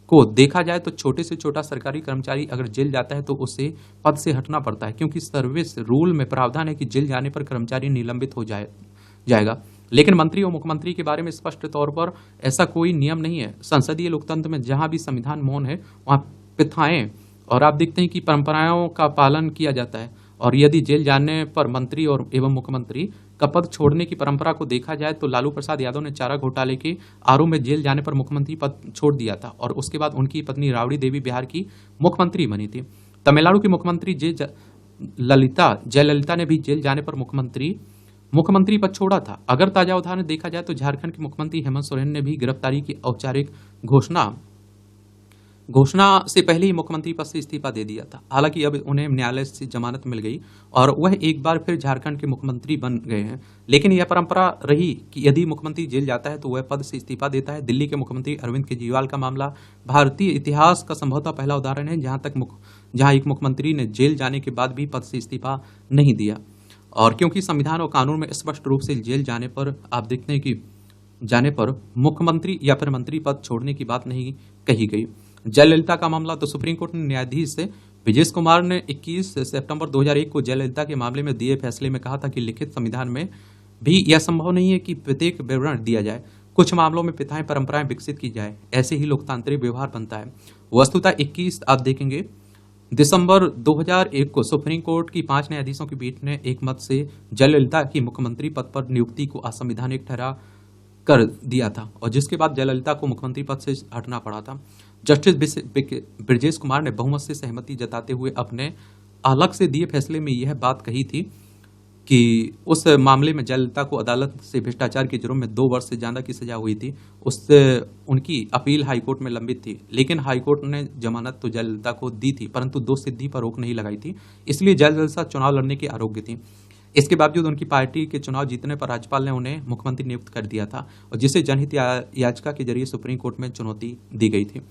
को देखा जाए तो छोटे से छोटा सरकारी कर्मचारी अगर जेल जाता है तो उसे पद से हटना पड़ता है, क्योंकि सर्विस रूल में प्रावधान है कि जेल जाने पर कर्मचारी निलंबित हो जाएगा। लेकिन मंत्री और मुख्यमंत्री के बारे में स्पष्ट तौर पर ऐसा कोई नियम नहीं है। संसदीय लोकतंत्र में जहां भी संविधान मौन है, वहां प्रथाएं और आप देखते हैं कि परंपराओं का पालन किया जाता है। और यदि जेल जाने पर मंत्री और एवं मुख्यमंत्री का पद छोड़ने की परंपरा को देखा जाए तो लालू प्रसाद यादव ने चारा घोटाले के आरोप में जेल जाने पर मुख्यमंत्री पद छोड़ दिया था और उसके बाद उनकी पत्नी राबड़ी देवी बिहार की मुख्यमंत्री बनी थी। तमिलनाडु की मुख्यमंत्री जयललिता ने भी जेल जाने पर मुख्यमंत्री पद छोड़ा था। अगर ताजा उदाहरण देखा जाए तो झारखंड के मुख्यमंत्री हेमंत सोरेन ने भी गिरफ्तारी की औपचारिक घोषणा से पहले ही मुख्यमंत्री पद से इस्तीफा दे दिया था। हालांकि अब उन्हें न्यायालय से जमानत मिल गई और वह एक बार फिर झारखंड के मुख्यमंत्री बन गए हैं। लेकिन यह परंपरा रही कि यदि मुख्यमंत्री जेल जाता है तो वह पद से इस्तीफा देता है। दिल्ली के मुख्यमंत्री अरविंद केजरीवाल का मामला भारतीय इतिहास का संभवतः पहला उदाहरण है जहां एक मुख्यमंत्री ने जेल जाने के बाद भी पद से इस्तीफा नहीं दिया। और क्योंकि संविधान और कानून में स्पष्ट रूप से जेल जाने पर आप देखते हैं कि जाने पर मुख्यमंत्री या फिर मंत्री पद छोड़ने की बात नहीं कही गई। जयललिता का मामला तो सुप्रीम कोर्ट ने न्यायाधीश विजेश कुमार ने 21 सितंबर 2001 को जयललिता के मामले में दिए फैसले में कहा था कि लिखित संविधान में भी यह संभव नहीं है कि प्रत्येक विवरण दिया जाए। कुछ मामलों में प्रथाएं परंपराएं विकसित की जाए, ऐसे ही लोकतांत्रिक व्यवहार बनता है। वस्तुतः 21 आप देखेंगे दिसंबर 2001 को सुप्रीम कोर्ट की 5 न्यायाधीशों की पीठ ने एक मत से जयललिता की मुख्यमंत्री पद पर नियुक्ति को असंवैधानिक ठहरा कर दिया था और जिसके बाद जयललिता को मुख्यमंत्री पद से हटना पड़ा था। जस्टिस ब्रजेश कुमार ने बहुमत से सहमति जताते हुए अपने अलग से दिए फैसले में यह बात कही थी कि उस मामले में जयललिता को अदालत से भ्रष्टाचार के जुर्म में 2 वर्ष से ज्यादा की सजा हुई थी। उससे उनकी अपील हाईकोर्ट में लंबित थी, लेकिन हाईकोर्ट ने जमानत तो जयललिता को दी थी परंतु दोष सिद्धि पर रोक नहीं लगाई थी, इसलिए जयललिता चुनाव लड़ने के अयोग्य थी। इसके बावजूद उनकी पार्टी के चुनाव जीतने पर राज्यपाल ने उन्हें मुख्यमंत्री नियुक्त कर दिया था और जिसे जनहित याचिका के जरिए सुप्रीम कोर्ट में चुनौती दी गई थी।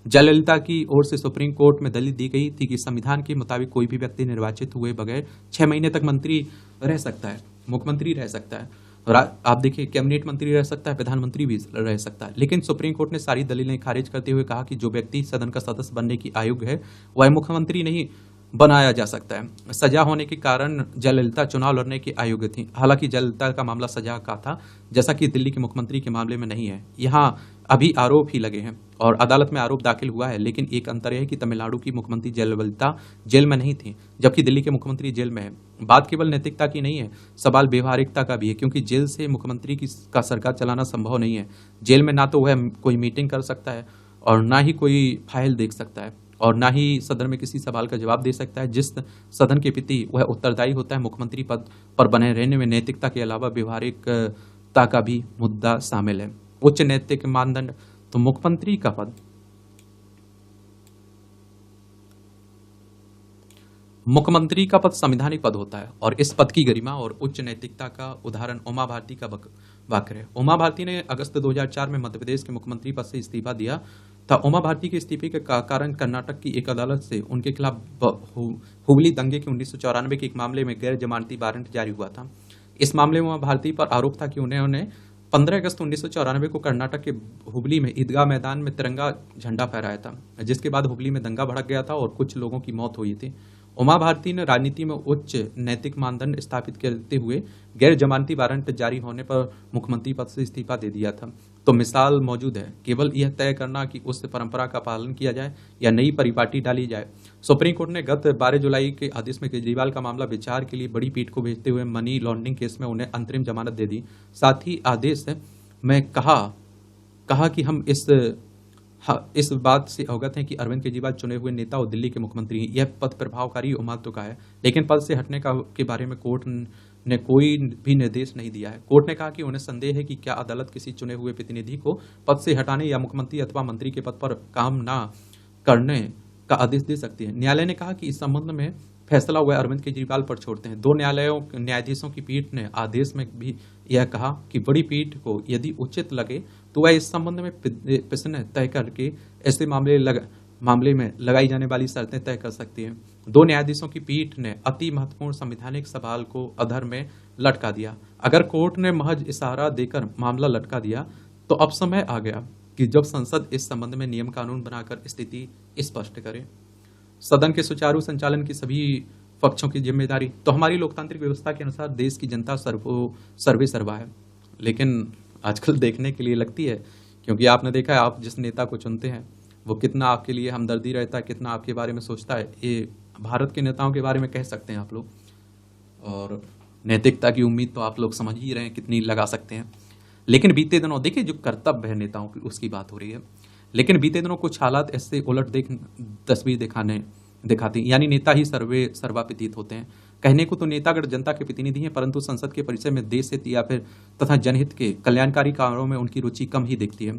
जयललिता की ओर से सुप्रीम कोर्ट में दलील दी गई थी कि संविधान के मुताबिक कोई भी व्यक्ति निर्वाचित हुए बगैर 6 महीने तक मंत्री रह सकता है, मुख्यमंत्री रह सकता है और आप देखिए कैबिनेट मंत्री रह सकता है, प्रधानमंत्री भी रह सकता है। लेकिन सुप्रीम कोर्ट ने सारी दलीलें खारिज करते हुए कहा कि जो व्यक्ति सदन का सदस्य बनने की अयोग्य है वह मुख्यमंत्री नहीं बनाया जा सकता है। सजा होने के कारण जयललिता चुनाव लड़ने की अयोग्य थी। हालांकि जयललिता का मामला सजा का था, जैसा कि दिल्ली के मुख्यमंत्री के मामले में नहीं है। यहाँ अभी आरोप ही लगे हैं और अदालत में आरोप दाखिल हुआ है, लेकिन एक अंतर यह है कि तमिलनाडु की मुख्यमंत्री जयललिता जेल में नहीं थी जबकि दिल्ली के मुख्यमंत्री जेल में है। बात केवल नैतिकता की नहीं है, सवाल व्यवहारिकता का भी है, क्योंकि जेल से मुख्यमंत्री का सरकार चलाना संभव नहीं है। जेल में ना तो वह कोई मीटिंग कर सकता है और ना ही कोई फाइल देख सकता है और ना ही सदन में किसी सवाल का जवाब दे सकता है। जिस सदन के प्रति वह उत्तरदायी होता है, मुख्यमंत्री पद पर बने रहने में नैतिकता के अलावा व्यवहारिकता का भी मुद्दा शामिल है। उच्च नैतिक मानदंड तो मुख्यमंत्री का पद संवैधानिक पद होता है और इस पद की गरिमा और उच्च नैतिकता का उदाहरण उमा भारती का वाक्य है। उमा भारती ने अगस्त 2004 में मध्य प्रदेश के मुख्यमंत्री पद से इस्तीफा दिया था। उमा भारती के इस्तीफे के कारण कर्नाटक की एक अदालत से उनके खिलाफ हुबली दंगे के 1994 के एक मामले में गैर जमानती वारंट जारी हुआ था। इस मामले में उमा भारती पर आरोप था कि उन्होंने 15 अगस्त 1994 को कर्नाटक के हुबली में ईदगाह मैदान में तिरंगा झंडा फहराया था, जिसके बाद हुबली में दंगा भड़क गया था और कुछ लोगों की मौत हुई थी। उमा भारती ने राजनीति में उच्च नैतिक मानदंड स्थापित करते हुए गैर जमानती वारंट जारी होने पर मुख्यमंत्री पद से इस्तीफा दे दिया था। तो मिसाल मौजूद है, केवल यह तय करना कि उस परंपरा का पालन किया जाए या नई परिपाटी डाली जाए। सुप्रीम कोर्ट ने गत 12 जुलाई के आदेश में केजरीवाल का मामला विचार के लिए बड़ी पीठ को भेजते हुए मनी लॉन्ड्रिंग केस में उन्हें अंतरिम जमानत दे दी। साथ ही आदेश में कहा कि हम इस बात से अवगत हैं कि अरविंद केजरीवाल चुने हुए नेता और दिल्ली के मुख्यमंत्री हैं। यह पद प्रभावकारी और महत्व का है, लेकिन पद से हटने के बारे में कोर्ट ने कोई भी निर्देश नहीं दिया है। कोर्ट ने कहा कि उन्हें संदेह है कि क्या अदालत किसी चुने हुए प्रतिनिधि को पद से हटाने या मुख्यमंत्री अथवा मंत्री के पद पर काम न करने का आदेश दे सकती है। न्यायालय ने कहा कि इस संबंध में फैसला वह अरविंद केजरीवाल पर छोड़ते हैं। 2 न्यायाधीशों की पीठ ने आदेश में भी यह कहा कि बड़ी पीठ को यदि उचित लगे तो वह इस संबंध में प्रश्न तय करके ऐसे मामले में लगाई जाने वाली शर्तें तय कर सकती है। 2 न्यायाधीशों की पीठ ने अति महत्वपूर्ण संवैधानिक सवाल को अधर में लटका दिया। अगर कोर्ट ने महज इशारा देकर मामला लटका दिया तो अब समय आ गया कि जब संसद इस संबंध में नियम कानून बनाकर स्थिति स्पष्ट करे। सदन के सुचारू संचालन की सभी पक्षों की जिम्मेदारी तो हमारी लोकतांत्रिक व्यवस्था के अनुसार देश की जनता सर्वे सर्वा है, लेकिन आजकल देखने के लिए लगती है, क्योंकि आपने देखा है आप जिस नेता को चुनते हैं वो कितना आपके लिए हमदर्दी रहता है, कितना आपके बारे में सोचता है, ये भारत के नेताओं के बारे में कह सकते हैं आप लोग। और नैतिकता की उम्मीद तो आप लोग समझ ही रहे हैं कितनी लगा सकते हैं। लेकिन बीते दिनों देखिए, जो कर्तव्य है नेताओं की उसकी बात हो रही है, लेकिन बीते दिनों कुछ हालात ऐसे उलट तस्वीर दिखाती, यानी नेता ही सर्वा प्रतीत होते हैं। कहने को तो नेतागण जनता के प्रतिनिधि हैं, परंतु संसद के परिसर में देश हित या फिर तथा जनहित के कल्याणकारी कार्यों में उनकी रुचि कम ही दिखती है।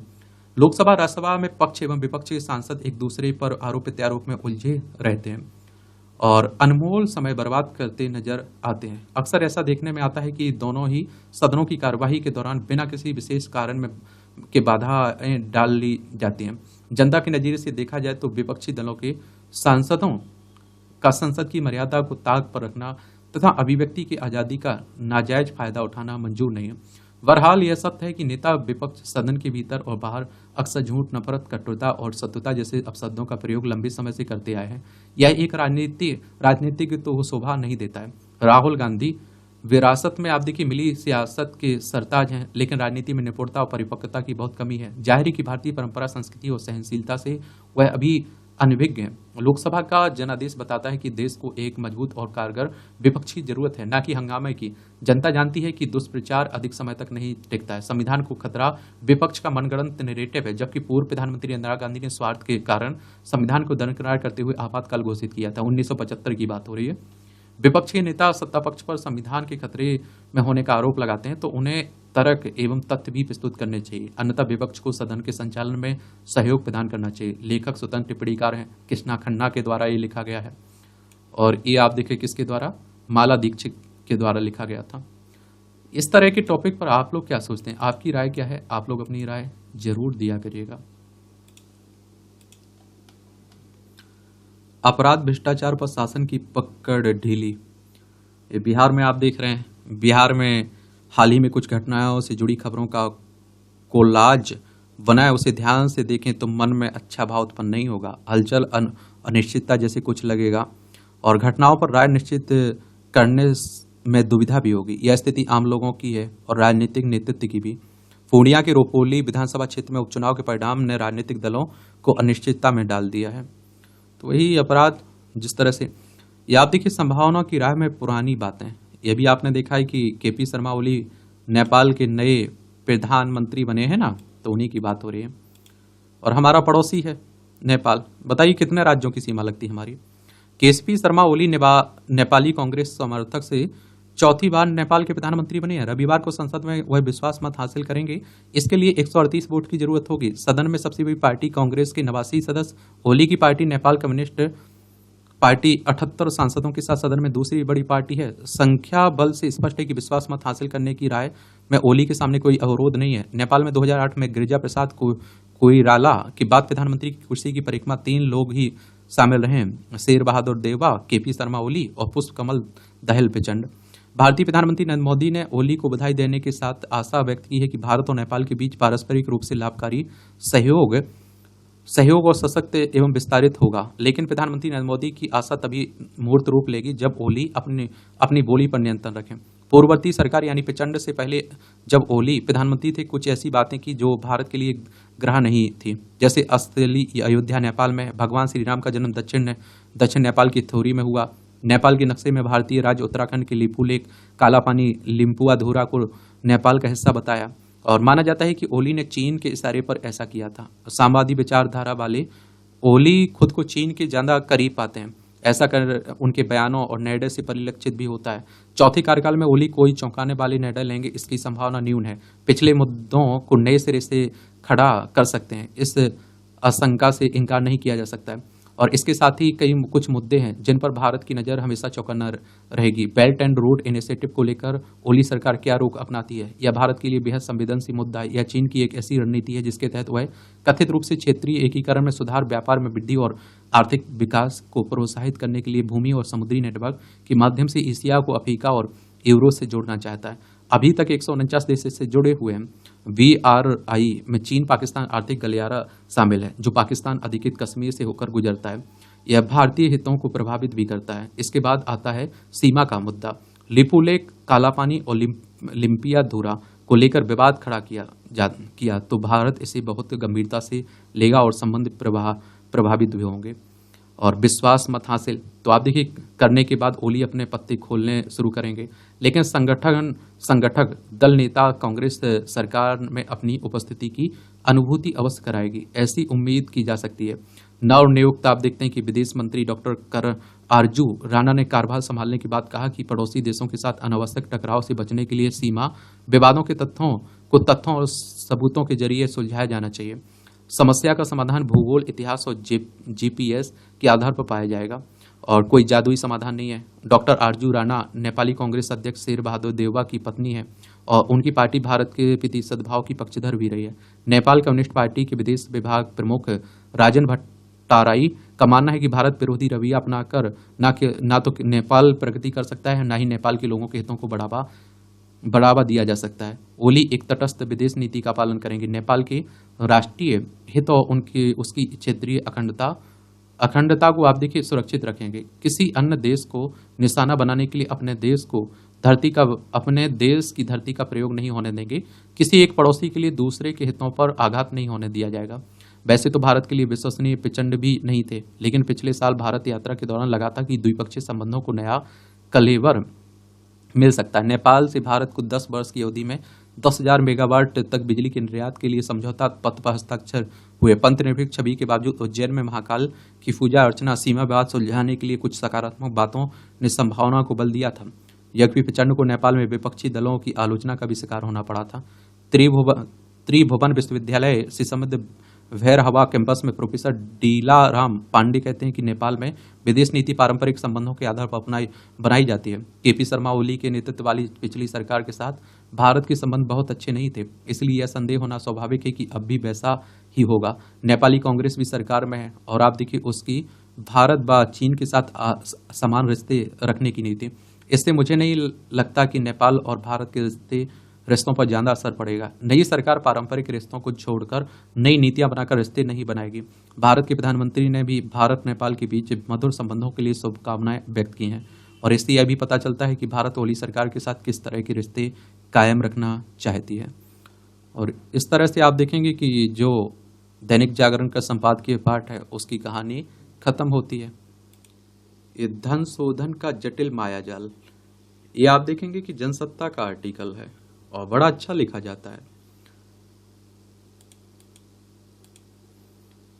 लोकसभा राज्यसभा में पक्ष एवं विपक्ष के सांसद एक दूसरे पर आरोप प्रत्यारोप में उलझे रहते हैं और अनमोल समय बर्बाद करते नजर आते हैं। अक्सर ऐसा देखने में आता है कि दोनों ही सदनों की कार्यवाही के दौरान बिना किसी विशेष कारण में के बाधाएं डाल ली जाती हैं। जनता के नजरिए से देखा जाए तो विपक्षी दलों के सांसदों का संसद की मर्यादा को ताक पर रखना तथा अभिव्यक्ति की आजादी का नाजायज फायदा उठाना मंजूर नहीं है। बहरहाल यह सत्य है कि नेता विपक्ष सदन के भीतर और बाहर अक्सर झूठ, नफरत, कटुता और शत्रुता जैसे अपशब्दों का प्रयोग लंबे समय से करते आए हैं। यह एक राजनीतिक तो शोभा नहीं देता है। राहुल गांधी विरासत में आप देखिए मिली सियासत के सरताज हैं, लेकिन राजनीति में निपुणता और परिपक्वता की बहुत कमी है। जाहिर है कि भारतीय परंपरा, संस्कृति और सहनशीलता से वह अभी अनभिज्ञ है। लोकसभा का जनादेश बताता है कि देश को एक मजबूत और कारगर विपक्ष की जरूरत है, न कि हंगामे की। जनता जानती है कि दुष्प्रचार अधिक समय तक नहीं टिकता है। संविधान को खतरा विपक्ष का मनगढ़ंत नैरेटिव है, जबकि पूर्व प्रधानमंत्री इंदिरा गांधी ने स्वार्थ के कारण संविधान को दरकिनार करते हुए आपातकाल घोषित किया था। 1975 की बात हो रही है। विपक्ष के नेता सत्ता पक्ष पर संविधान के खतरे में होने का आरोप लगाते हैं तो उन्हें तर्क एवं तथ्य भी प्रस्तुत करने चाहिए, अन्यथा विपक्ष को सदन के संचालन में सहयोग प्रदान करना चाहिए। लेखक स्वतंत्र टिप्पणीकार हैं, कृष्णा खन्ना के द्वारा ये लिखा गया है और ये आप देखिए किसके द्वारा, माला दीक्षित के द्वारा लिखा गया था। इस तरह के टॉपिक पर आप लोग क्या सोचते हैं, आपकी राय क्या है? आप लोग अपनी राय जरूर दिया करिएगा। अपराध भ्रष्टाचार पर शासन की पकड़ ढीली। ये बिहार में आप देख रहे हैं, बिहार में हाल ही में कुछ घटनाओं से जुड़ी खबरों का कोलाज बनाए, उसे ध्यान से देखें तो मन में अच्छा भाव उत्पन्न नहीं होगा। हलचल, अनिश्चितता जैसे कुछ लगेगा और घटनाओं पर राय निश्चित करने में दुविधा भी होगी। यह स्थिति आम लोगों की है और राजनीतिक नेतृत्व की भी। पूर्णिया के रोपोली विधानसभा क्षेत्र में उपचुनाव के परिणाम ने राजनीतिक दलों को अनिश्चितता में डाल दिया है। तो वही अपराध जिस तरह से, या आप देखिए संभावना की राह में पुरानी बातें। यह भी आपने देखा है कि केपी शर्मा ओली नेपाल के नए प्रधानमंत्री बने हैं ना, तो उन्हीं की बात हो रही है। और हमारा पड़ोसी है नेपाल, बताइए कितने राज्यों की सीमा लगती है हमारी। केपी शर्मा ओली नेपाली कांग्रेस समर्थक से चौथी बार नेपाल के प्रधानमंत्री बने हैं। रविवार को संसद में वह विश्वास मत हासिल करेंगे। इसके लिए 138 वोट की जरूरत होगी। सदन में सबसे बड़ी पार्टी कांग्रेस के 89 सदस्य, ओली की पार्टी नेपाल कम्युनिस्ट पार्टी 78 सांसदों के साथ सदन में दूसरी बड़ी पार्टी है। संख्या बल से स्पष्ट है कि विश्वास मत हासिल करने की राय में ओली के सामने कोई अवरोध नहीं है। नेपाल में 2008 में गिरिजा प्रसाद कोइराला के बाद प्रधानमंत्री की कुर्सी की परिक्रमा 3 लोग ही शामिल रहे, शेर बहादुर देवा, केपी शर्मा ओली और पुष्प कमल दहल प्रचंड। भारतीय प्रधानमंत्री नरेंद्र मोदी ने ओली को बधाई देने के साथ आशा व्यक्त की है कि भारत और नेपाल के बीच पारस्परिक रूप से लाभकारी सहयोग और सशक्त एवं विस्तारित होगा। लेकिन प्रधानमंत्री नरेंद्र मोदी की आशा तभी मूर्त रूप लेगी जब ओली अपनी बोली पर नियंत्रण रखें। पूर्ववर्ती सरकार यानी प्रचंड से पहले जब ओली प्रधानमंत्री थे, कुछ ऐसी बातें की जो भारत के लिए ग्रह नहीं थी, जैसे स्थली अयोध्या नेपाल में, भगवान श्री राम का जन्म दक्षिण नेपाल की थोरी में हुआ, नेपाल के नक्शे में भारतीय राज्य उत्तराखंड के लिपुलेख, कालापानी, लिम्पुआधुरा को नेपाल का हिस्सा बताया। और माना जाता है कि ओली ने चीन के इशारे पर ऐसा किया था। साम्यवादी विचारधारा वाले ओली खुद को चीन के ज्यादा करीब पाते हैं, ऐसा कर उनके बयानों और निर्णय से परिलक्षित भी होता है। चौथे कार्यकाल में ओली कोई चौंकाने वाले निर्णय लेंगे, इसकी संभावना न्यून है। पिछले मुद्दों को नए सिरे से खड़ा कर सकते हैं, इस आशंका से इनकार नहीं किया जा सकता है। और इसके साथ ही कुछ मुद्दे हैं जिन पर भारत की नज़र हमेशा चौकन्ना रहेगी। बेल्ट एंड रोड इनिशिएटिव को लेकर ओली सरकार क्या रुख अपनाती है? यह भारत के लिए बेहद संवेदनशील मुद्दा है। यह चीन की एक ऐसी रणनीति है जिसके तहत वह कथित रूप से क्षेत्रीय एकीकरण में सुधार, व्यापार में वृद्धि और आर्थिक विकास को प्रोत्साहित करने के लिए भूमि और समुद्री नेटवर्क के माध्यम से एशिया को अफ्रीका और यूरोप से जोड़ना चाहता है। अभी तक 149 देश से जुड़े हुए हैं। VRI में चीन पाकिस्तान आर्थिक गलियारा शामिल है, जो पाकिस्तान अधिकृत कश्मीर से होकर गुजरता है। यह भारतीय हितों को प्रभावित भी करता है। इसके बाद आता है सीमा का मुद्दा। लिपुलेख, कालापानी और लिम्पियाधुरा को लेकर विवाद खड़ा किया तो भारत इसे बहुत गंभीरता से लेगा और संबंध प्रभावित भी होंगे। और विश्वास मत हासिल, तो आप देखिए करने के बाद ओली अपने पत्ते खोलने शुरू करेंगे। लेकिन संगठक दल नेता कांग्रेस सरकार में अपनी उपस्थिति की अनुभूति अवश्य कराएगी, ऐसी उम्मीद की जा सकती है। नवनियुक्त आप देखते हैं कि विदेश मंत्री डॉक्टर कर आरजू राणा ने कार्यभार संभालने के बाद कहा कि पड़ोसी देशों के साथ अनावश्यक टकराव से बचने के लिए सीमा विवादों के तथ्यों और सबूतों के जरिए सुलझाया जाना चाहिए। समस्या का समाधान भूगोल, इतिहास और जीपीएस के आधार पर पाया जाएगा और कोई जादुई समाधान नहीं है। डॉक्टर आरजू राणा नेपाली कांग्रेस अध्यक्ष शेर बहादुर देउवा की पत्नी है और उनकी पार्टी भारत के प्रति सद्भाव की पक्षधर भी रही है। नेपाल कम्युनिस्ट पार्टी के विदेश विभाग प्रमुख राजन भट्टाराई का मानना है कि भारत विरोधी रवैया अपनाकर ना तो नेपाल प्रगति कर सकता है, ना ही नेपाल के लोगों के हितों को बढ़ावा दिया जा सकता है। ओली एक तटस्थ विदेश नीति का पालन करेंगे, नेपाल के राष्ट्रीय हित और उसकी क्षेत्रीय अखंडता को आप देखिए सुरक्षित रखेंगे। किसी अन्य देश को निशाना बनाने के लिए अपने देश की धरती का प्रयोग नहीं होने देंगे। किसी एक पड़ोसी के लिए दूसरे के हितों पर आघात नहीं होने दिया जाएगा। वैसे तो भारत के लिए विश्वसनीय प्रचंड भी नहीं थे, लेकिन पिछले साल भारत यात्रा के दौरान लगा था कि द्विपक्षीय संबंधों को नया कलेवर मिल सकता है। नेपाल से भारत को 10 वर्ष की अवधि में 10,000 मेगावाट तक बिजली के निर्यात के लिए समझौता पत्र पर हस्ताक्षर हुए। पंथनिरपेक्ष छवि के बावजूद उज्जैन में महाकाल की पूजा अर्चना, सीमा विवाद सुलझाने के लिए कुछ सकारात्मक बातों ने संभावना को बल दिया था। यज्ञ प्रचंड को नेपाल में विपक्षी दलों की आलोचना का भी शिकार होना पड़ा था। त्रिभुवन विश्वविद्यालय शीशमद भैरहवा कैंपस में प्रोफेसर डीलाराम पांडे कहते हैं कि नेपाल में विदेश नीति पारंपरिक संबंधों के आधार पर बनाई जाती है। केपी शर्मा ओली के नेतृत्व वाली पिछली सरकार के साथ भारत के संबंध बहुत अच्छे नहीं थे, इसलिए यह संदेह होना स्वाभाविक है कि अब भी वैसा ही होगा। नेपाली कांग्रेस भी सरकार में है और आप देखिए उसकी भारत व चीन के साथ समान रिश्ते रखने की नीति। इससे मुझे नहीं लगता कि नेपाल और भारत के रिश्तों पर ज्यादा असर पड़ेगा। नई सरकार पारंपरिक रिश्तों को छोड़कर नई नीतियां बनाकर रिश्ते नहीं बनाएगी। भारत के प्रधानमंत्री ने भी भारत नेपाल के बीच मधुर संबंधों के लिए शुभकामनाएं व्यक्त की हैं और इससे यह भी पता चलता है कि भारत ओली सरकार के साथ किस तरह के रिश्ते कायम रखना चाहती है। और इस तरह से आप देखेंगे कि जो दैनिक जागरण का संपादकीय पाठ है उसकी कहानी खत्म होती है। ये धन शोधन का जटिल मायाजाल, ये आप देखेंगे कि जनसत्ता का आर्टिकल है और बड़ा अच्छा लिखा जाता है।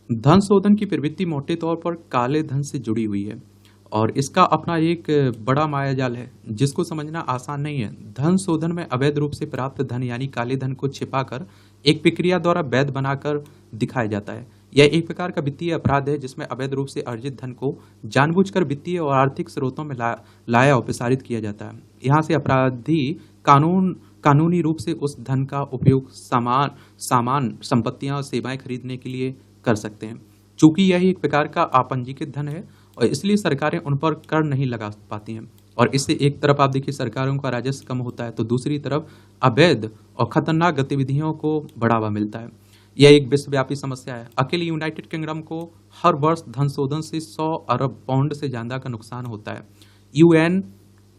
धन शोधन की प्रवृत्ति मोटे तौर पर काले धन से जुड़ी हुई है और इसका अपना एक बड़ा मायाजाल है जिसको समझना आसान नहीं है। धन शोधन में अवैध रूप से प्राप्त धन यानी काले धन को छिपाकर एक प्रक्रिया द्वारा वैध बनाकर दिखाया जाता है। यह एक प्रकार का वित्तीय अपराध है जिसमें अवैध रूप से अर्जित धन को जानबूझकर वित्तीय और आर्थिक स्रोतों में लाया और प्रसारित किया जाता है। यहाँ से अपराधी कानूनी रूप से उस धन का उपयोग सामान संपत्तियां और सेवाएं खरीदने के लिए कर सकते हैं। चूंकि यह एक प्रकार का अपंजीकृत धन है और इसलिए सरकारें उन पर कर नहीं लगा पाती हैं और इससे एक तरफ आप देखिए सरकारों का राजस्व कम होता है तो दूसरी तरफ अवैध और खतरनाक गतिविधियों को बढ़ावा मिलता है। यह एक विश्वव्यापी समस्या है। अकेले यूनाइटेड किंगडम को हर वर्ष धन शोधन से 100 अरब पाउंड से ज्यादा का नुकसान होता है।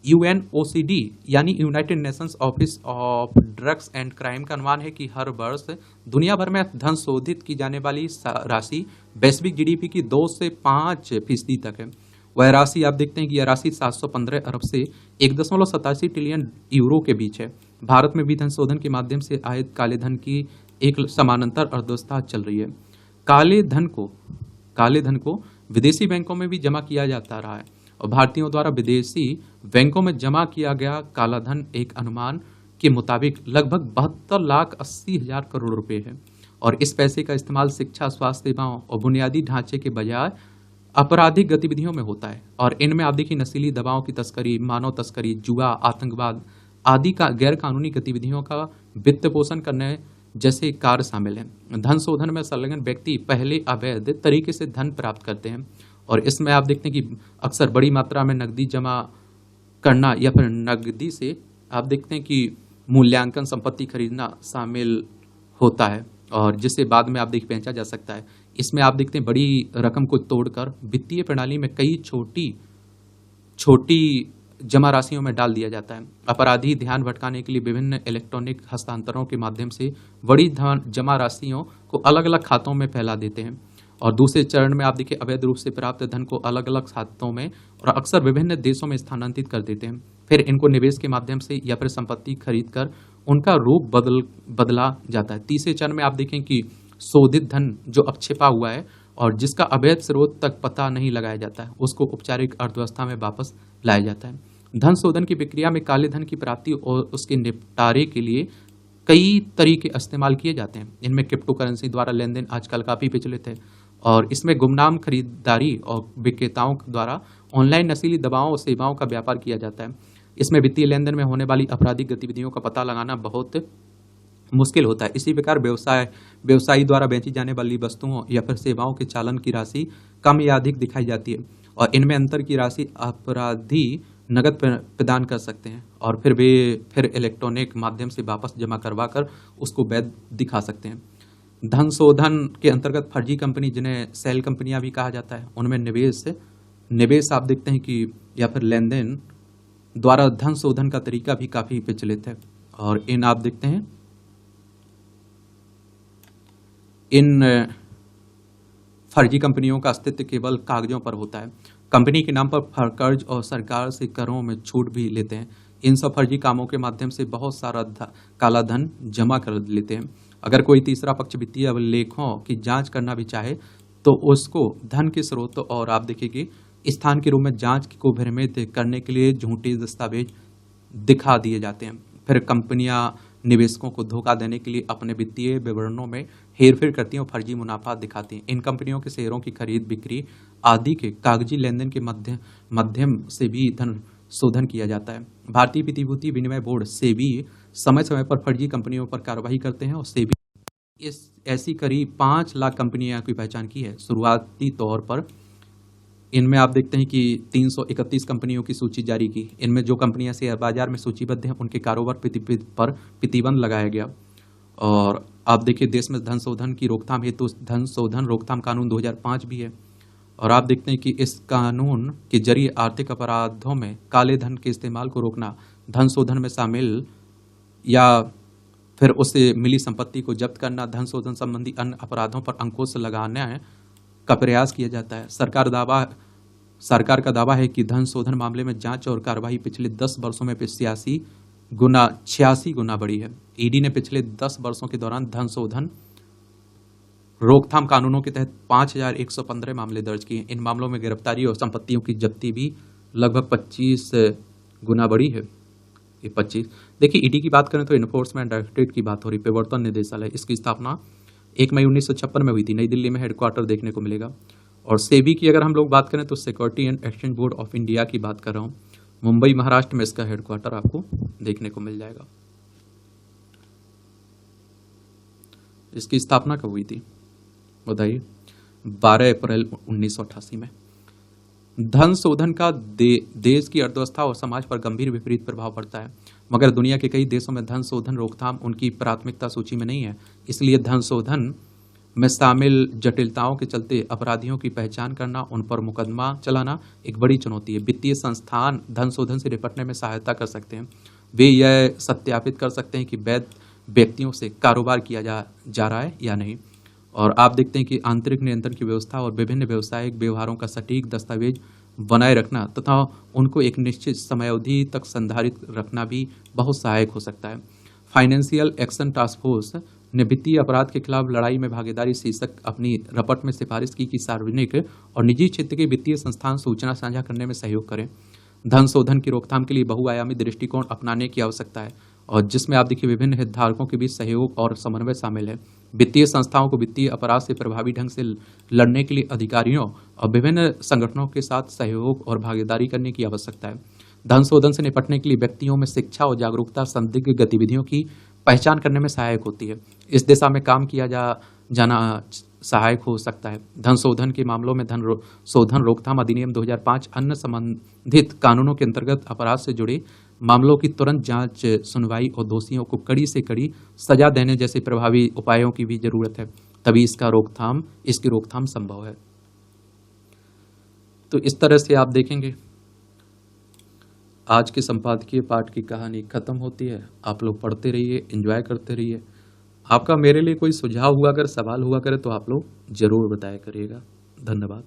यूएनओसीडी यानी United Nations office of drugs and crime का अनुमान है कि हर वर्ष दुनिया भर में धन शोधित की जाने वाली राशि वैश्विक जीडीपी की 2 से 5% तक है। वह राशि आप देखते हैं कि यह राशि 715 अरब से 1.87 ट्रिलियन यूरो के बीच है। भारत में भी धन शोधन के माध्यम से आयत काले धन की एक समानांतर अर्थव्यवस्था चल रही है। काले धन को विदेशी बैंकों में भी जमा किया जाता रहा है और भारतीयों द्वारा विदेशी बैंकों में जमा किया गया काला धन एक अनुमान के मुताबिक लगभग 72,80,000 करोड़ रुपए है और इस पैसे का इस्तेमाल शिक्षा, स्वास्थ्य सेवाओं और बुनियादी ढांचे के बजाय आपराधिक गतिविधियों में होता है और इनमें आप देखिए नशीली दवाओं की तस्करी, मानव तस्करी, जुआ, आतंकवाद आदि का गैर कानूनी गतिविधियों का वित्त पोषण करने जैसे कार्य शामिल हैं। धन शोधन में संलग्न व्यक्ति पहले अवैध तरीके से धन प्राप्त करते हैं और इसमें आप देखते हैं कि अक्सर बड़ी मात्रा में नकदी जमा करना या फिर नकदी से आप देखते हैं कि मूल्यांकन संपत्ति खरीदना शामिल होता है और जिसे बाद में आप देखिए बेचा जा सकता है। इसमें आप देखते हैं बड़ी रकम को तोड़कर वित्तीय प्रणाली में कई छोटी जमा राशियों में डाल दिया जाता है। अपराधी ध्यान भटकाने के लिए विभिन्न इलेक्ट्रॉनिक हस्तांतरों के माध्यम से बड़ी जमा राशियों को अलग अलग खातों में फैला देते हैं और दूसरे चरण में आप देखिए अवैध रूप से प्राप्त धन को अलग अलग खातों में और अक्सर विभिन्न देशों में स्थानांतरित कर देते हैं। फिर इनको निवेश के माध्यम से या फिर संपत्ति खरीद कर उनका रूप बदला जाता है। तीसरे चरण में आप देखें कि शोधित धन जो अब छिपा हुआ है और जिसका अवैध स्रोत तक पता नहीं लगाया जाता है, उसको औपचारिक अर्थव्यवस्था में वापस लाया जाता है। धन शोधन की प्रक्रिया में काले धन की प्राप्ति और उसके निपटारे के लिए कई तरीके इस्तेमाल किए जाते हैं। इनमें क्रिप्टो करेंसी द्वारा लेन देन आजकल काफ़ी प्रचलित है और इसमें गुमनाम खरीदारी और विक्रेताओं द्वारा ऑनलाइन नशीली दवाओं और सेवाओं का व्यापार किया जाता है। इसमें वित्तीय लेन देन में होने वाली आपराधिक गतिविधियों का पता लगाना बहुत मुश्किल होता है। इसी प्रकार व्यवसायी द्वारा बेची जाने वाली वस्तुओं या फिर सेवाओं के चालन की राशि कम या अधिक दिखाई जाती है और इनमें अंतर की राशि अपराधी नगद प्रदान कर सकते हैं और फिर इलेक्ट्रॉनिक माध्यम से वापस जमा करवा कर उसको वैध दिखा सकते हैं। धन शोधन के अंतर्गत फर्जी कंपनी, जिन्हें सेल कंपनियां भी कहा जाता है, उनमें निवेश आप देखते हैं कि या फिर लेन देन द्वारा धन शोधन का तरीका भी काफी प्रचलित है और इन आप देखते हैं इन फर्जी कंपनियों का अस्तित्व केवल कागजों पर होता है। कंपनी के नाम पर कर्ज और सरकार से करों में छूट भी लेते हैं। इन सब फर्जी कामों के माध्यम से बहुत सारा काला धन जमा कर लेते हैं। अगर कोई तीसरा पक्ष वित्तीय अभिलेखों की जांच करना भी चाहे तो उसको धन के स्रोत और आप देखिए कि स्थान के रूप में जांच को भ्रमित करने के लिए झूठे दस्तावेज दिखा दिए जाते हैं। फिर कंपनियां निवेशकों को धोखा देने के लिए अपने वित्तीय विवरणों में हेरफेर करती हैं और फर्जी मुनाफा दिखाती हैं। इन कंपनियों के शेयरों की खरीद बिक्री आदि के कागजी लेन देन के माध्यम से भी धन शोधन किया जाता है। भारतीय प्रतिभूति विनिमय बोर्ड सेबी समय समय पर फर्जी कंपनियों पर कार्रवाई करते हैं और सेबी ऐसी करीब 5 लाख कंपनियों की पहचान की है। शुरुआती तौर पर इनमें आप देखते हैं कि 331 कंपनियों की सूची जारी की। इनमें जो कंपनियां शेयर बाजार में सूचीबद्ध हैं उनके कारोबार पर प्रतिबंध लगाया गया। और आप देखिए देश में धन शोधन की रोकथाम हेतु धन शोधन रोकथाम कानून 2005 भी है और आप देखते हैं कि इस कानून के जरिए आर्थिक अपराधों में काले धन के इस्तेमाल को रोकना, धन शोधन में शामिल या फिर उससे मिली संपत्ति को जब्त करना, धन शोधन संबंधी अन्य अपराधों पर अंकुश लगाने का प्रयास किया जाता है। सरकार का दावा है कि धन शोधन मामले में जांच और कार्रवाई पिछले 10 वर्षों में 86 गुना बढ़ी है। ईडी ने पिछले 10 वर्षों के दौरान धन शोधन रोकथाम कानूनों के तहत 5115 मामले दर्ज किए। इन मामलों में गिरफ्तारी और संपत्तियों की जब्ती भी लगभग 25 गुना बढ़ी है। ये 25 देखिए, ईडी की बात करें तो इन्फोर्समेंट डायरेक्टरेट की बात हो रही। प्रवर्तन निदेशालय, इसकी स्थापना 1 मई 1956 में हुई थी। नई दिल्ली में हेडक्वार्टर देखने को मिलेगा। और सेबी की अगर हम लोग बात करें तो security and exchange board of India की बात कर रहा हूँ। मुंबई महाराष्ट्र में इसका हेडक्वार्टर आपको देखने को मिल जाएगा। इसकी स्थापना कब हुई थी बताइए? 12 अप्रैल 1988 में। धन शोधन का देश की अर्थव्यवस्था और समाज पर गंभीर विपरीत प्रभाव पड़ता है, मगर दुनिया के कई देशों में धन शोधन रोकथाम उनकी प्राथमिकता सूची में नहीं है। इसलिए धन शोधन में शामिल जटिलताओं के चलते अपराधियों की पहचान करना, उन पर मुकदमा चलाना एक बड़ी चुनौती है। वित्तीय संस्थान धन शोधन से निपटने में सहायता कर सकते हैं। वे यह सत्यापित कर सकते हैं कि वैध व्यक्तियों से कारोबार किया जा रहा है या नहीं। और आप देखते हैं कि आंतरिक नियंत्रण की व्यवस्था और विभिन्न व्यावसायिक व्यवहारों का सटीक दस्तावेज बनाए रखना तथा उनको एक निश्चित समयावधि तक संधारित रखना भी बहुत सहायक हो सकता है। फाइनेंशियल एक्शन टास्क फोर्स ने वित्तीय अपराध के खिलाफ लड़ाई में भागीदारी शीर्षक अपनी रिपोर्ट में सिफारिश की कि सार्वजनिक और निजी क्षेत्र के वित्तीय संस्थान सूचना साझा करने में सहयोग करें। धन शोधन की रोकथाम के लिए बहुआयामी दृष्टिकोण अपनाने की आवश्यकता है और जिसमें आप देखिए विभिन्न हितधारकों के बीच सहयोग और समन्वय शामिल है। वित्तीय संस्थाओं को वित्तीय अपराध से प्रभावी ढंग से लड़ने के लिए अधिकारियों और विभिन्न संगठनों के साथ सहयोग और भागीदारी करने की आवश्यकता है। धन शोधन से निपटने के लिए व्यक्तियों में शिक्षा और जागरूकता संदिग्ध गतिविधियों की पहचान करने में सहायक होती है। इस दिशा में काम किया जाना सहायक हो सकता है। धन शोधन के मामलों में धन शोधन रोकथाम अधिनियम 2005 अन्य संबंधित कानूनों के अंतर्गत अपराध से जुड़े मामलों की तुरंत जांच, सुनवाई और दोषियों को कड़ी से कड़ी सजा देने जैसे प्रभावी उपायों की भी जरूरत है, तभी इसकी रोकथाम संभव है। तो इस तरह से आप देखेंगे आज के संपादकीय पाठ की कहानी खत्म होती है। आप लोग पढ़ते रहिए, एंजॉय करते रहिए। आपका मेरे लिए कोई सुझाव हुआ, अगर सवाल हुआ करे तो आप लोग ज़रूर बताया करिएगा। धन्यवाद।